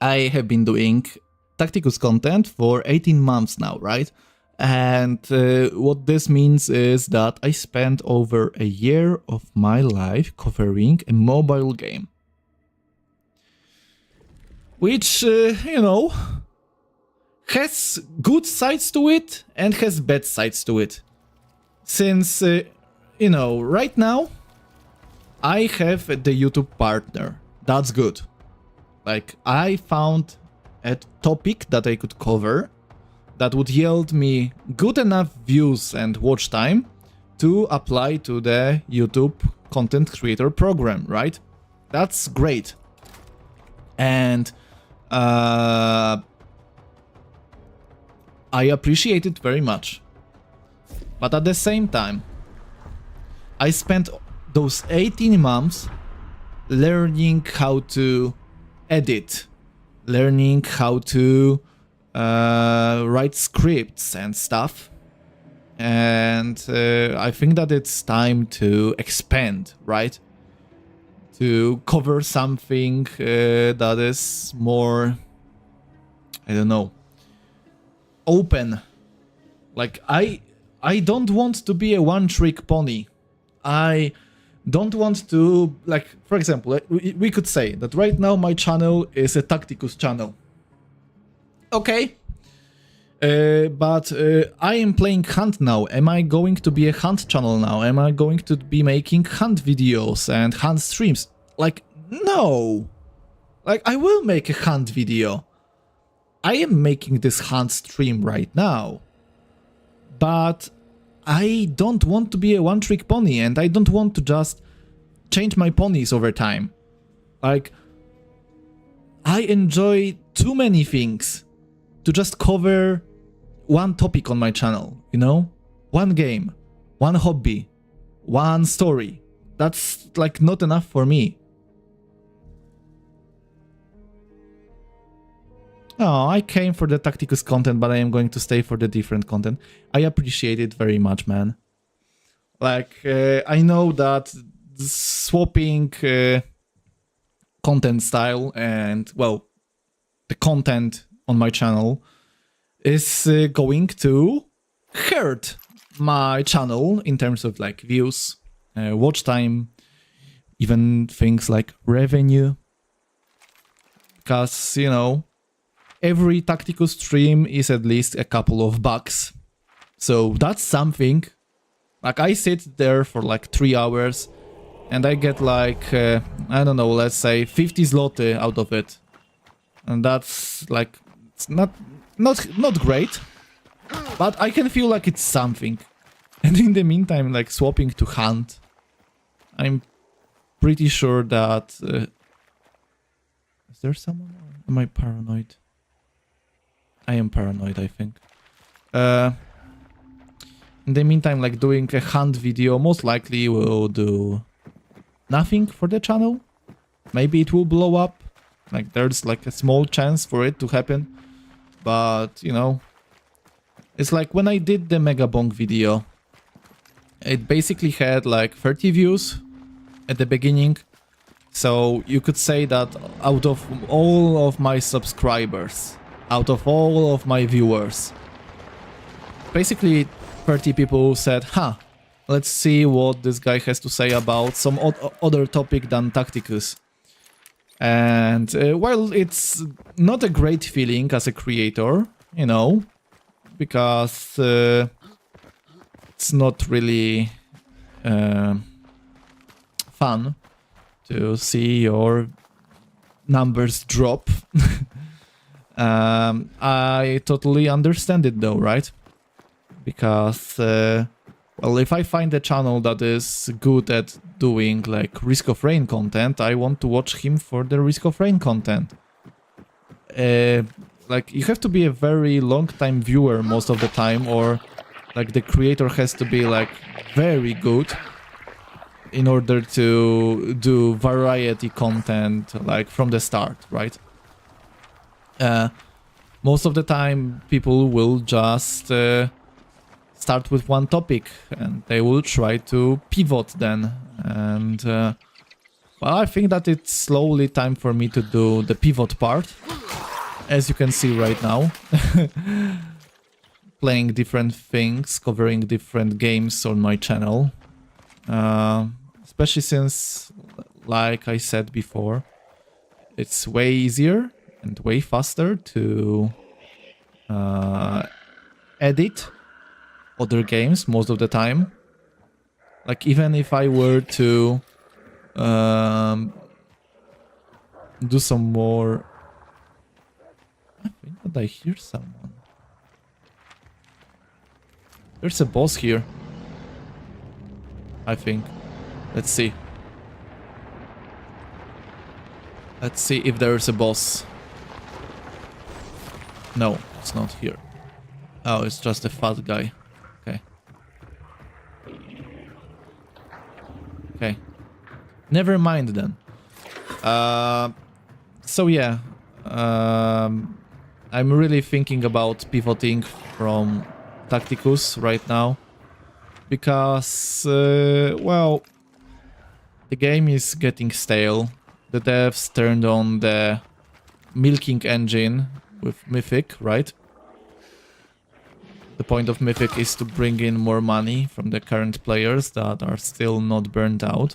Speaker 1: I have been doing Tacticus content for 18 months now, right? And what this means is that I spent over a year of my life covering a mobile game. Which, you know, has good sides to it and has bad sides to it. Since, you know, right now, I have the YouTube partner. That's good. Like, I found a topic that I could cover that would yield me good enough views and watch time to apply to the YouTube content creator program, right? That's great. And I appreciate it very much. But at the same time, I spent those 18 months learning how to edit, learning how to write scripts and stuff. And I think that it's time to expand, right? To cover something that is more, I don't know, open. Like, I don't want to be a one-trick pony. I don't want to, like, for example, we could say that right now my channel is a Tacticus channel. Okay. But I am playing Hunt now. Am I going to be a Hunt channel now? Am I going to be making Hunt videos and Hunt streams? Like, no. Like, I will make a Hunt video. I am making this Hunt stream right now. But I don't want to be a one-trick pony, and I don't want to just change my ponies over time. Like, I enjoy too many things to just cover one topic on my channel, you know? One game, one hobby, one story. That's, like, not enough for me. Oh, I came for the Tacticus content, but I am going to stay for the different content. I appreciate it very much, man. Like, I know that swapping content style and, well, the content on my channel is going to hurt my channel in terms of, like, views, watch time, even things like revenue. Because, you know, every Tacticus stream is at least a couple of bucks. So that's something. Like, I sit there for like 3 hours and I get like, I don't know, let's say 50 zloty out of it. And that's like, it's not great, but I can feel like it's something. And in the meantime, like, swapping to Hunt, I'm pretty sure that... is there someone? Or am I paranoid? I am paranoid, I think. In the meantime, like, doing a Hunt video most likely will do nothing for the channel. Maybe it will blow up. Like, there's like a small chance for it to happen. But, you know, it's like when I did the Mega Bonk video, it basically had like 30 views at the beginning. So you could say that out of all of my subscribers, out of all of my viewers, basically 30 people said, huh, let's see what this guy has to say about some other topic than Tacticus. And while it's not a great feeling as a creator, you know, because it's not really fun to see your numbers drop. I totally understand it though, right? Because, well, if I find a channel that is good at doing like Risk of Rain content, I want to watch him for the Risk of Rain content. Like, you have to be a very long time viewer most of the time, or like the creator has to be like very good in order to do variety content like from the start, right? Most of the time people will just start with one topic and they will try to pivot then. And well, I think that it's slowly time for me to do the pivot part, as you can see right now. Playing different things, covering different games on my channel. Especially since, like I said before, it's way easier and way faster to edit other games most of the time. Like, even if I were to do some more... I think that I hear someone. There's a boss here, I think. Let's see. Let's see if there's a boss. No, it's not here. Oh, it's just a fat guy. Okay. Okay. Never mind then. So yeah. I'm really thinking about pivoting from Tacticus right now. Because, well, the game is getting stale. The devs turned on the milking engine with Mythic, right? The point of Mythic is to bring in more money from the current players that are still not burnt out.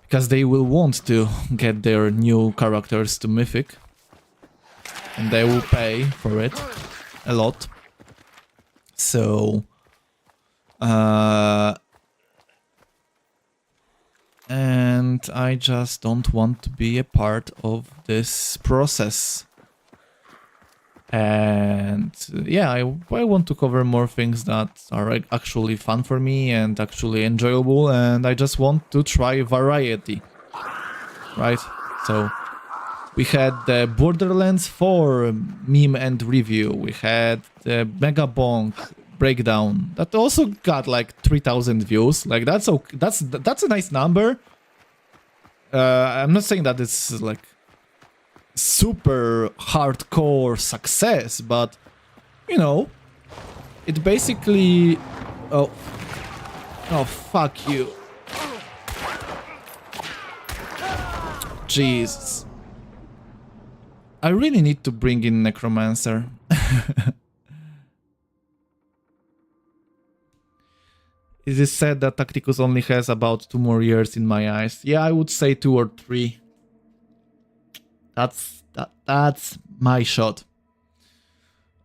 Speaker 1: Because they will want to get their new characters to Mythic. And they will pay for it a lot. So... and I just don't want to be a part of this process. And yeah, I want to cover more things that are actually fun for me and actually enjoyable, and I just want to try variety, right? So we had the Borderlands 4 meme and review, we had the Mega Bonk breakdown that also got like 3,000 views. Like, that's a nice number. I'm not saying that it's like super hardcore success, but you know, it basically... oh fuck you. Jesus. I really need to bring in Necromancer. It is said that Tacticus only has about 2 more years in my eyes. Yeah, I would say 2 or 3. That's my shot.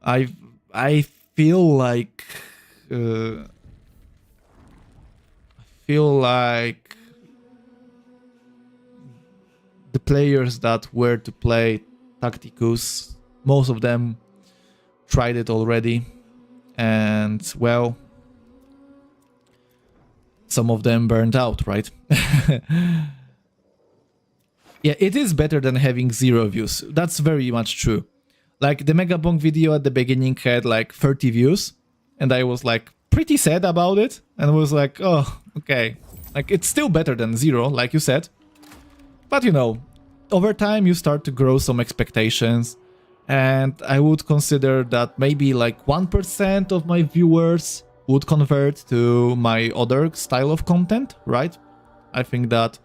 Speaker 1: I feel like the players that were to play Tacticus, most of them tried it already, and well, some of them burned out, right? Yeah, it is better than having 0 views. That's very much true. Like, the Mega Bonk video at the beginning had like 30 views, and I was like pretty sad about it, and was like, oh, okay. Like, it's still better than 0, like you said. But you know, over time you start to grow some expectations, and I would consider that maybe like 1% of my viewers would convert to my other style of content, right? I think that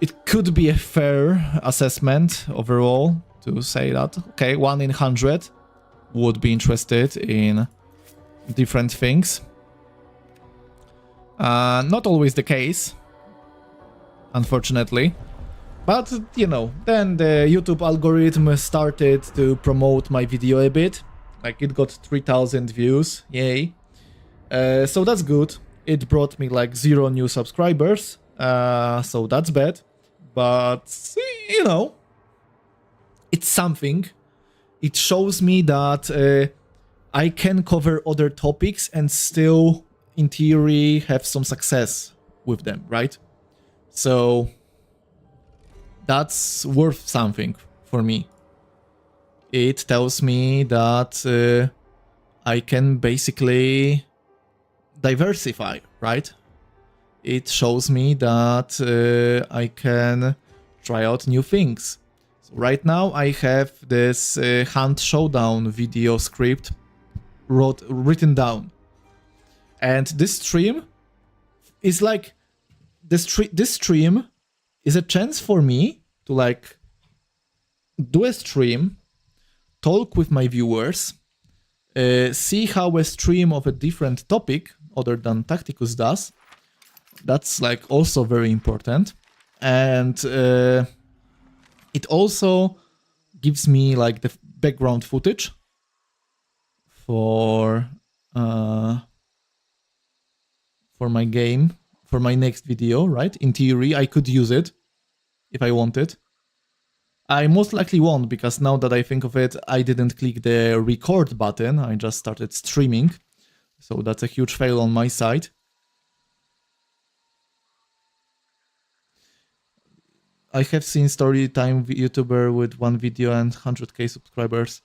Speaker 1: it could be a fair assessment overall to say that, okay, 1 in 100 would be interested in different things. Not always the case, unfortunately. But, you know, then the YouTube algorithm started to promote my video a bit. Like, it got 3,000 views, yay. So that's good. It brought me like 0 new subscribers, so that's bad. But, you know, it's something. It shows me that I can cover other topics and still, in theory, have some success with them, right? So that's worth something for me. It tells me that I can basically diversify, right? It shows me that I can try out new things. So right now I have this Hunt Showdown video script written down. And this stream is like this stream is a chance for me to like do a stream, talk with my viewers, see how a stream of a different topic other than Tacticus does. That's like also very important. And it also gives me like the background footage for my game, for my next video, right? In theory, I could use it if I wanted. I most likely won't, because now that I think of it, I didn't click the record button. I just started streaming. So that's a huge fail on my side. I have seen Storytime YouTuber with 1 video and 100k subscribers.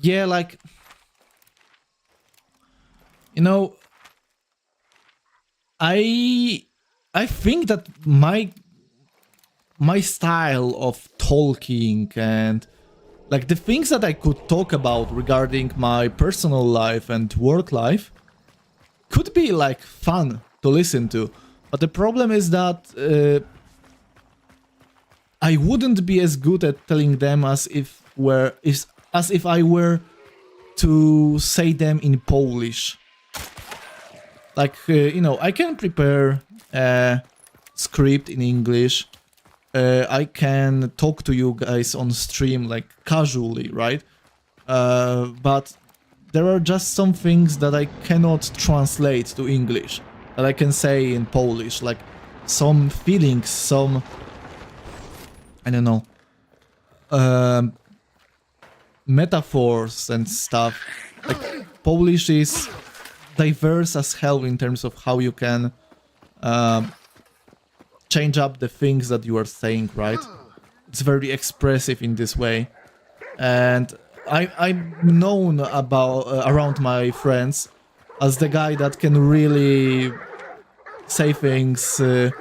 Speaker 1: Yeah, like, you know, I think that my style of talking and like the things that I could talk about regarding my personal life and work life could be like fun to listen to. But the problem is that I wouldn't be as good at telling them as if I were to say them in Polish. Like, you know, I can prepare a script in English. I can talk to you guys on stream, like, casually, right? But there are just some things that I cannot translate to English, that I can say in Polish, like some feelings, some, I don't know, metaphors and stuff. Like, Polish is diverse as hell in terms of how you can change up the things that you are saying, right? It's very expressive in this way. And I'm known around my friends as the guy that can really say things in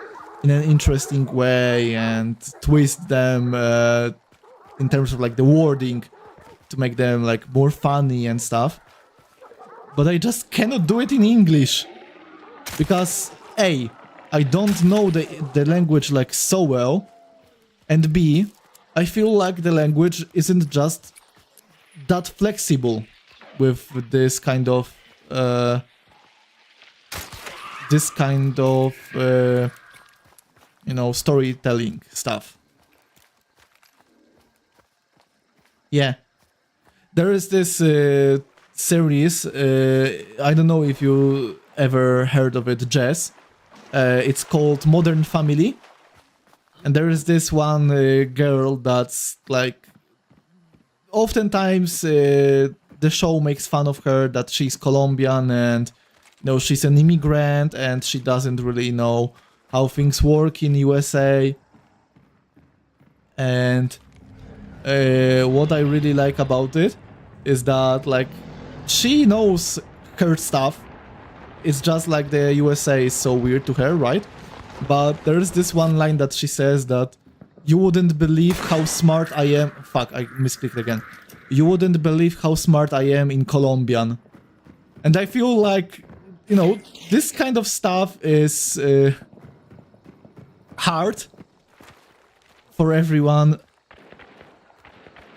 Speaker 1: an interesting way and twist them in terms of like the wording to make them like more funny and stuff. But I just cannot do it in English because A, I don't know the language like so well, and B, I feel like the language isn't just that flexible with this kind of you know, storytelling stuff. Yeah, there is this series, I don't know if you ever heard of it, Jess. It's called Modern Family. And there is this one girl that's like, oftentimes the show makes fun of her that she's Colombian and, you know, she's an immigrant and she doesn't really know how things work in USA. And what I really like about it is that, like, she knows her stuff. It's just like the USA is so weird to her, right? But there's this one line that she says that you wouldn't believe how smart I am. Fuck, I misclicked again. You wouldn't believe how smart I am in Colombian. And I feel like, you know, this kind of stuff is hard for everyone.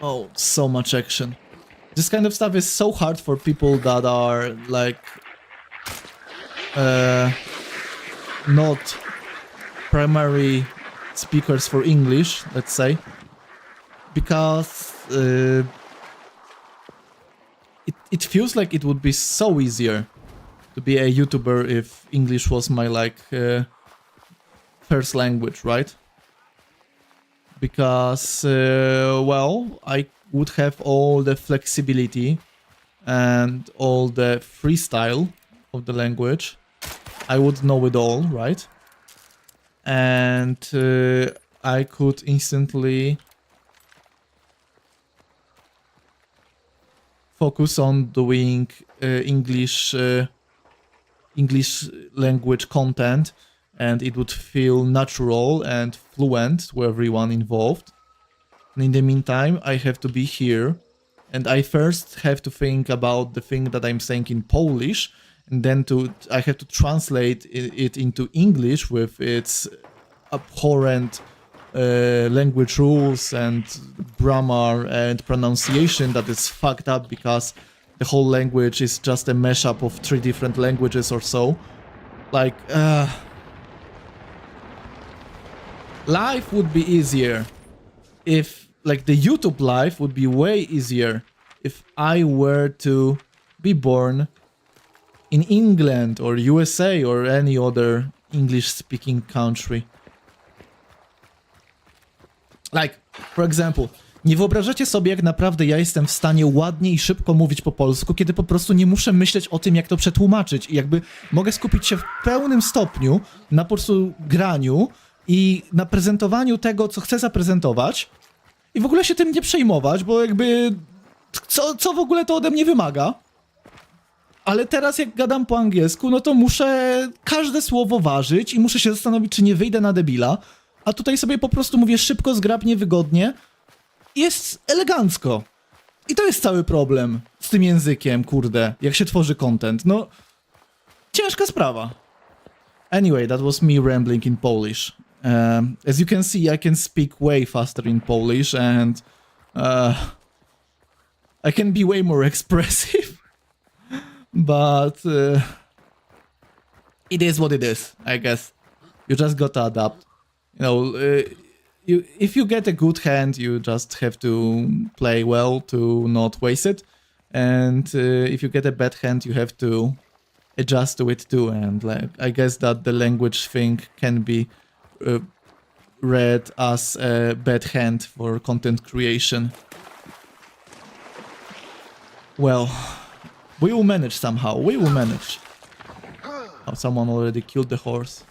Speaker 1: Oh, so much action. This kind of stuff is so hard for people that are like not primary speakers for English, let's say, because it feels like it would be so easier to be a YouTuber if English was my like first language, right? Because well, I would have all the flexibility and all the freestyle of the language. I would know it all, right? And I could instantly focus on doing English language content, and it would feel natural and fluent to everyone involved. And in the meantime, I have to be here and I first have to think about the thing that I'm saying in Polish, and then I have to translate it into English with its abhorrent language rules and grammar and pronunciation that is fucked up because the whole language is just a mashup of 3 different languages or so. Like, life would be easier if, like, the YouTube life would be way easier if I were to be born in England or USA or any other English-speaking country. Like, for example, nie wyobrażacie sobie, jak naprawdę ja jestem w stanie ładnie i szybko mówić po polsku, kiedy po prostu nie muszę myśleć o tym, jak to przetłumaczyć i jakby mogę skupić się w pełnym stopniu na po prostu graniu i na prezentowaniu tego, co chcę zaprezentować i w ogóle się tym nie przejmować, bo jakby co w ogóle to ode mnie wymaga. Ale teraz jak gadam po angielsku, no to muszę każde słowo ważyć i muszę się zastanowić, czy nie wyjdę na debila, a tutaj sobie po prostu mówię szybko, zgrabnie, wygodnie. Jest elegancko. I to jest cały problem z tym językiem, kurde, jak się tworzy content. No, ciężka sprawa. Anyway, that was me rambling in Polish. As you can see, I can speak way faster in Polish and I can be way more expressive. But it is what it is, I guess. You just gotta adapt. You know, if you get a good hand, you just have to play well to not waste it. And if you get a bad hand, you have to adjust to it too. And like, I guess that the language thing can be read as a bad hand for content creation. Well, we will manage somehow. We will manage. Oh, someone already killed the horse.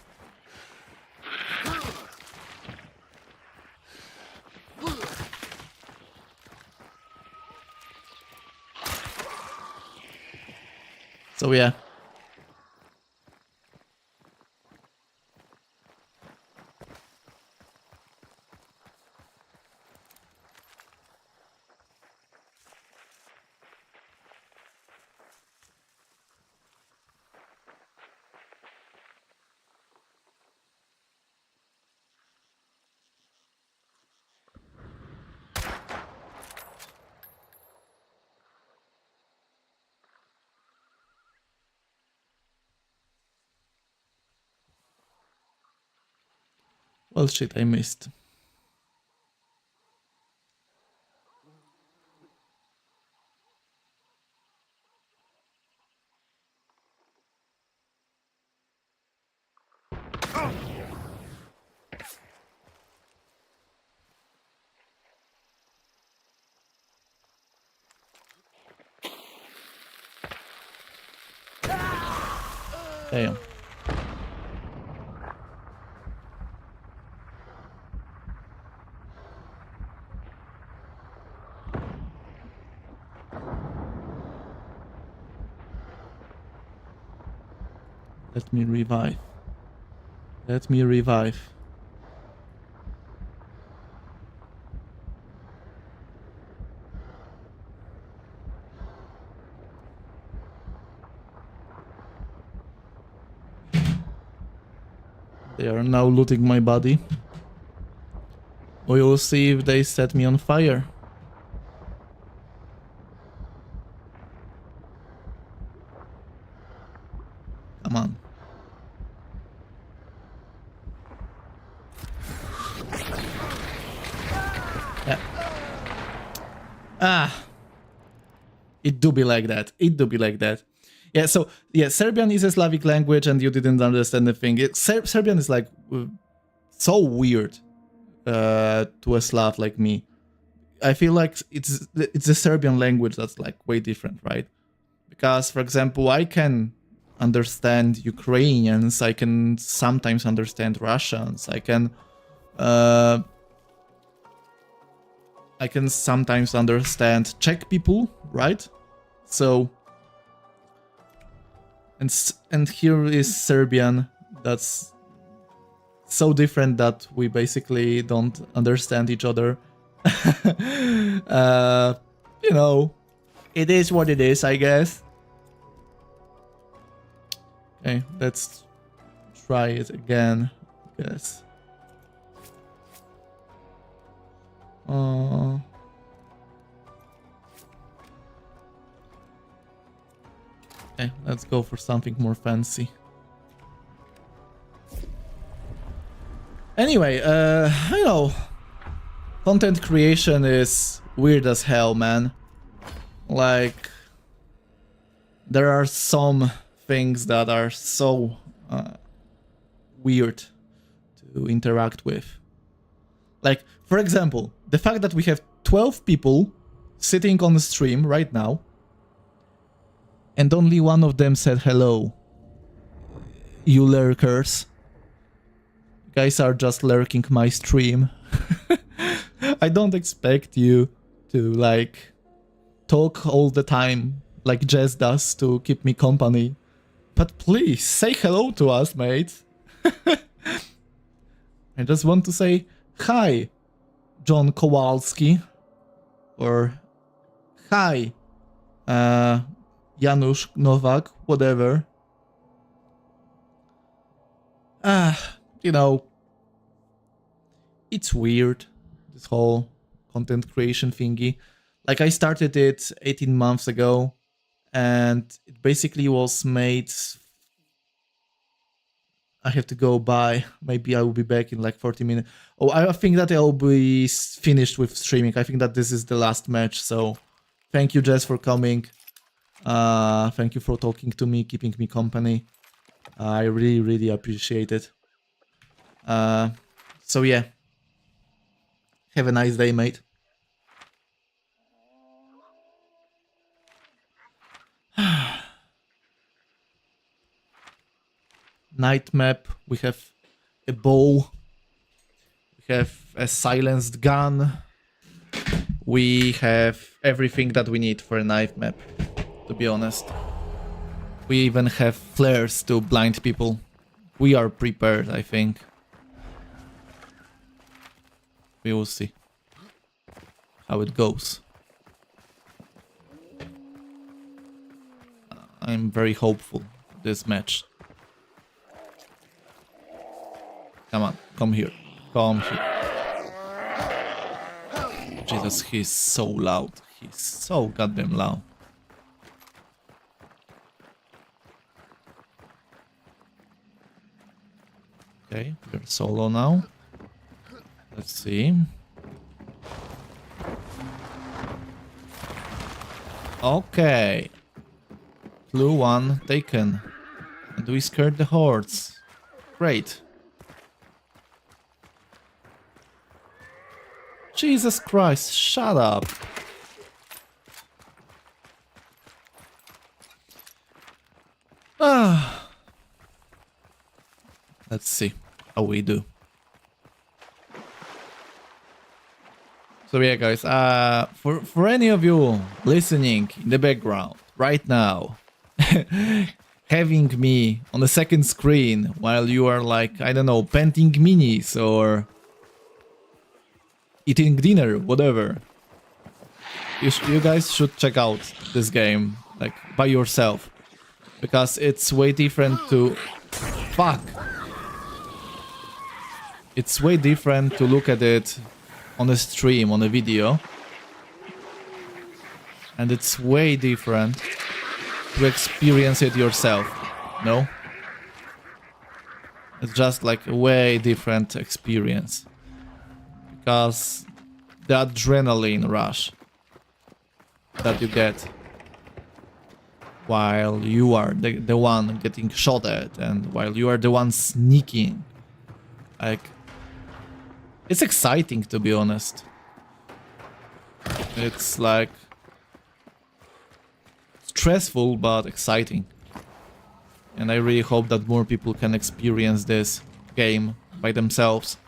Speaker 1: So yeah. Well, shit, I missed. Damn. Let me revive. Let me revive. They are now looting my body. We will see if they set me on fire. Come on. Yeah. Ah. It do be like that. It do be like that. Yeah, so, yeah, Serbian is a Slavic language and you didn't understand the thing. Serbian is like so weird to a Slav like me. I feel like it's the Serbian language that's like way different, right? Because, for example, I can understand Ukrainians, I can sometimes understand Russians, I can sometimes understand Czech people, right? So, and here is Serbian that's so different that we basically don't understand each other. You know, it is what it is, I guess. Okay, let's try it again. Yes. Okay, let's go for something more fancy. Anyway, you know, content creation is weird as hell, man. Like, there are some things that are so weird to interact with. Like, for example, the fact that we have 12 people sitting on the stream right now, and only one of them said hello. You lurkers. You guys are just lurking my stream. I don't expect you to, like, talk all the time like Jess does to keep me company. But please, say hello to us, mate. I just want to say hi, John Kowalski. Or hi, Janusz Nowak, whatever. You know, it's weird, this whole content creation thingy. Like, I started it 18 months ago, and it basically was made... I have to go by. Maybe I will be back in like 40 minutes. Oh, I think that I'll be finished with streaming. I think that this is the last match, so thank you, Jess, for coming. Thank you for talking to me, keeping me company. I really, really appreciate it. So yeah. Have a nice day, mate. Night map. We have a bow. We have a silenced gun. We have everything that we need for a night map, to be honest. We even have flares to blind people. We are prepared, I think. We will see how it goes. I'm very hopeful for this match. Come on, come here. Come here. Jesus, he's so loud. He's so goddamn loud. Okay, we're solo now. Let's see. Okay. Clue 1 taken. And we scared the hordes. Great. Jesus Christ, shut up. Let's see how we do. So yeah, guys, for any of you listening in the background right now, having me on the second screen while you are like, I don't know, painting minis or eating dinner, whatever. You guys should check out this game, like, by yourself. Because it's way different to... Fuck! It's way different to look at it on a stream, on a video. And it's way different to experience it yourself, no? It's just like a way different experience. Because the adrenaline rush that you get while you are the one getting shot at and while you are the one sneaking, like, it's exciting, to be honest. It's like stressful but exciting, and I really hope that more people can experience this game by themselves.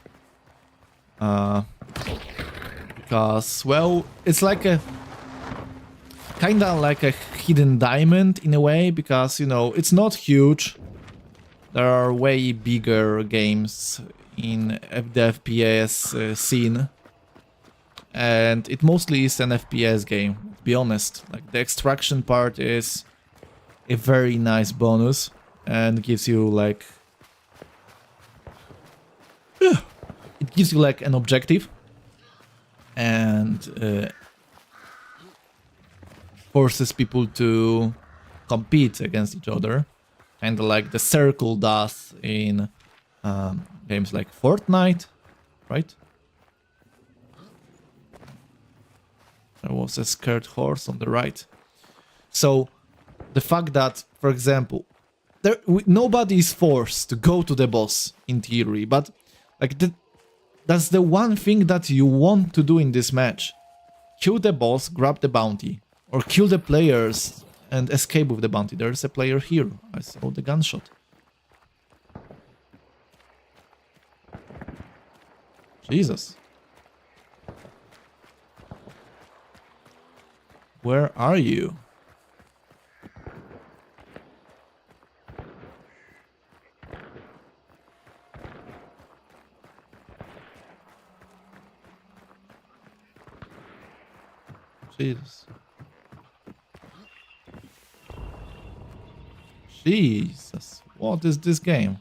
Speaker 1: Because, well, it's like a kinda like a hidden diamond in a way, because, you know, it's not huge. There are way bigger games in the FPS scene, and it mostly is an FPS game, be honest. Like, the extraction part is a very nice bonus and gives you like... it gives you like an objective and forces people to compete against each other. Kind of like the circle does in games like Fortnite, right? There was a scared horse on the right. So the fact that, for example, nobody is forced to go to the boss in theory, but like that's the one thing that you want to do in this match. Kill the boss, grab the bounty, or kill the players and escape with the bounty. There's a player here. I saw the gunshot. Jesus. Where are you? Jesus. Jesus. What is this game?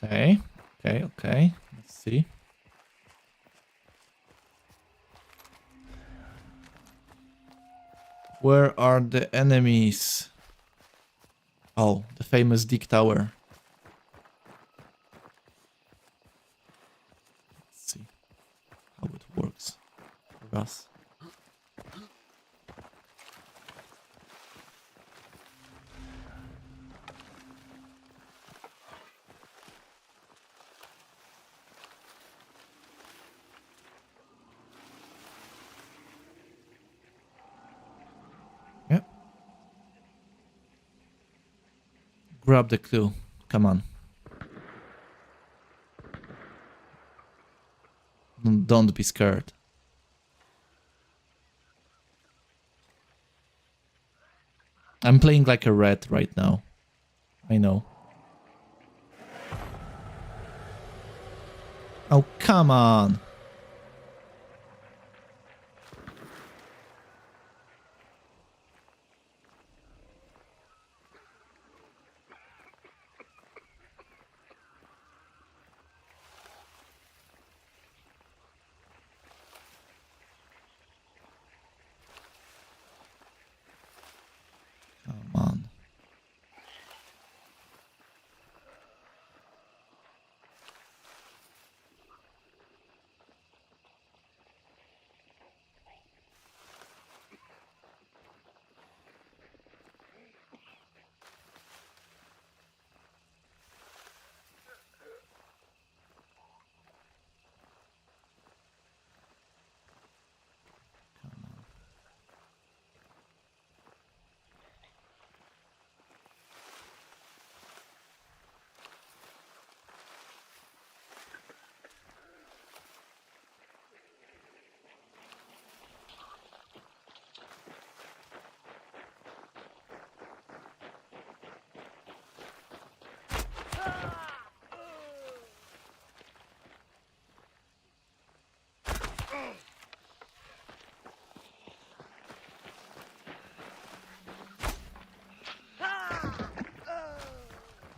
Speaker 1: Okay. Okay. Let's see. Where are the enemies? Oh, the famous Dig Tower. Let's see how it works for us. Yep. Grab the clue. Come on. Don't be scared. I'm playing like a rat right now. I know. Oh, come on. Come on.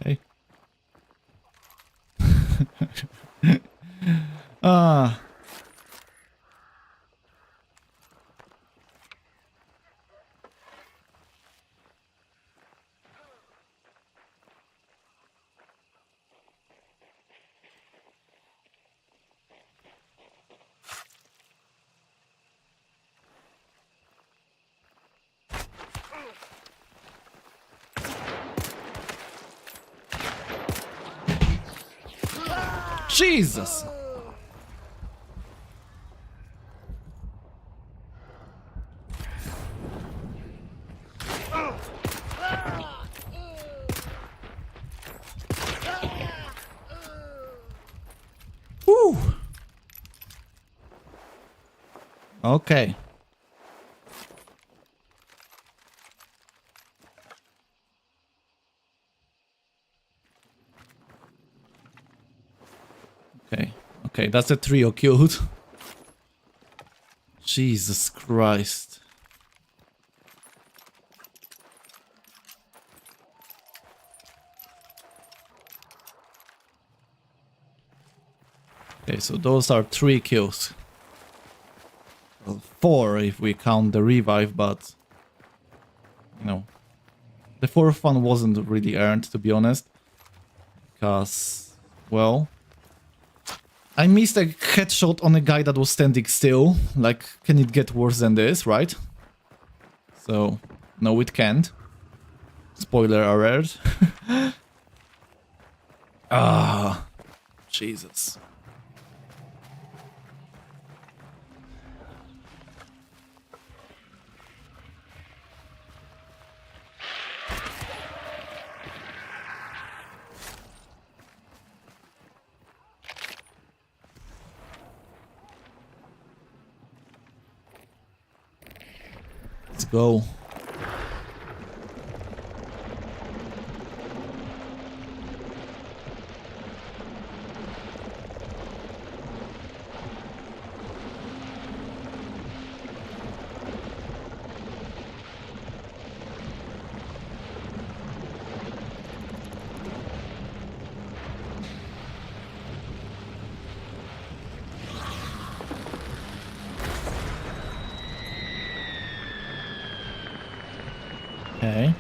Speaker 1: Hey. Ah. Jesus. Woo. Okay. Okay, that's the trio killed. Jesus Christ. Okay, so those are 3 kills. Well, 4 if we count the revive, but... You know... The 4th one wasn't really earned, to be honest. Because... Well... I missed a headshot on a guy that was standing still. Like, can it get worse than this, right? So... No, it can't. Spoiler alert. Ah... Jesus. Let's go. Okay.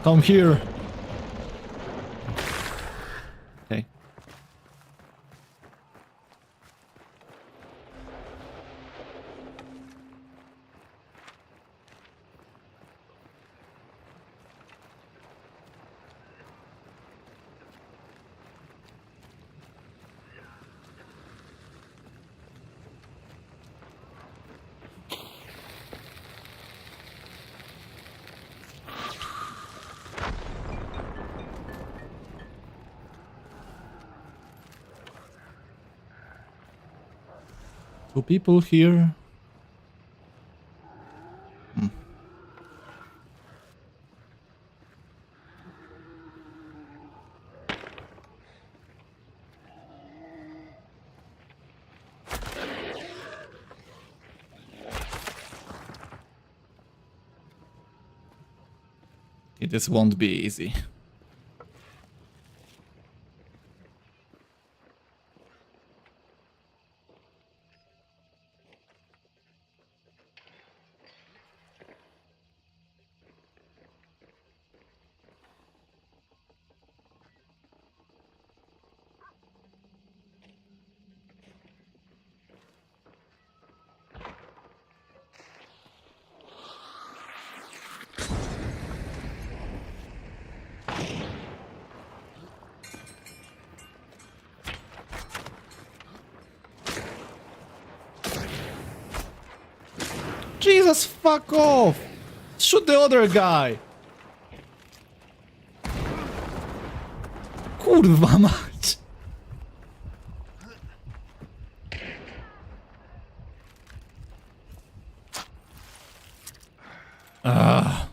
Speaker 1: Come here. Okay. Two people here. Hmm. This won't be easy. Jesus, fuck off! Shoot the other guy! Kurwa mać! Ah.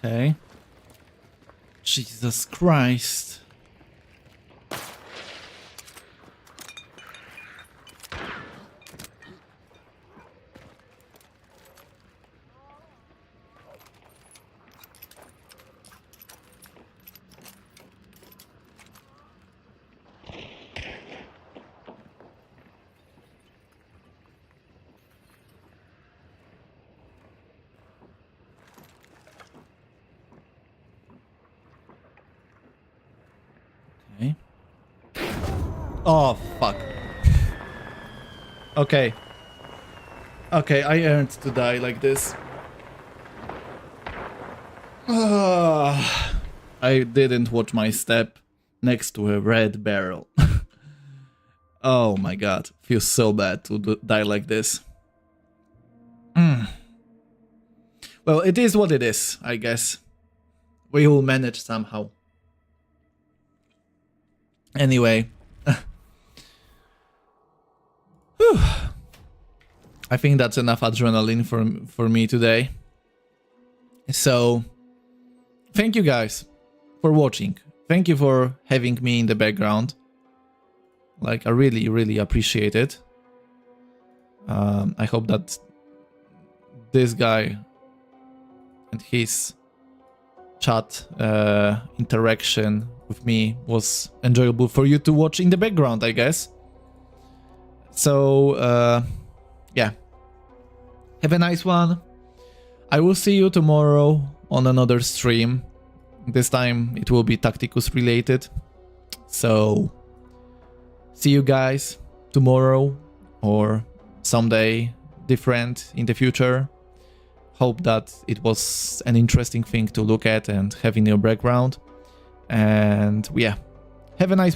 Speaker 1: Okay. Jesus Christ. Oh, fuck. Okay. Okay, I earned to die like this. I didn't watch my step next to a red barrel. Oh my god, feels so bad to die like this. Well, it is what it is, I guess. We will manage somehow. Anyway. I think that's enough adrenaline for me today. So, thank you guys for watching. Thank you for having me in the background. Like, I really, really appreciate it. I hope that this guy and his chat interaction with me was enjoyable for you to watch in the background, I guess. So, yeah. Have a nice one. I will see you tomorrow on another stream. This time it will be Tacticus related. So, see you guys tomorrow or someday different in the future. Hope that it was an interesting thing to look at and have in your background. And yeah, have a nice one.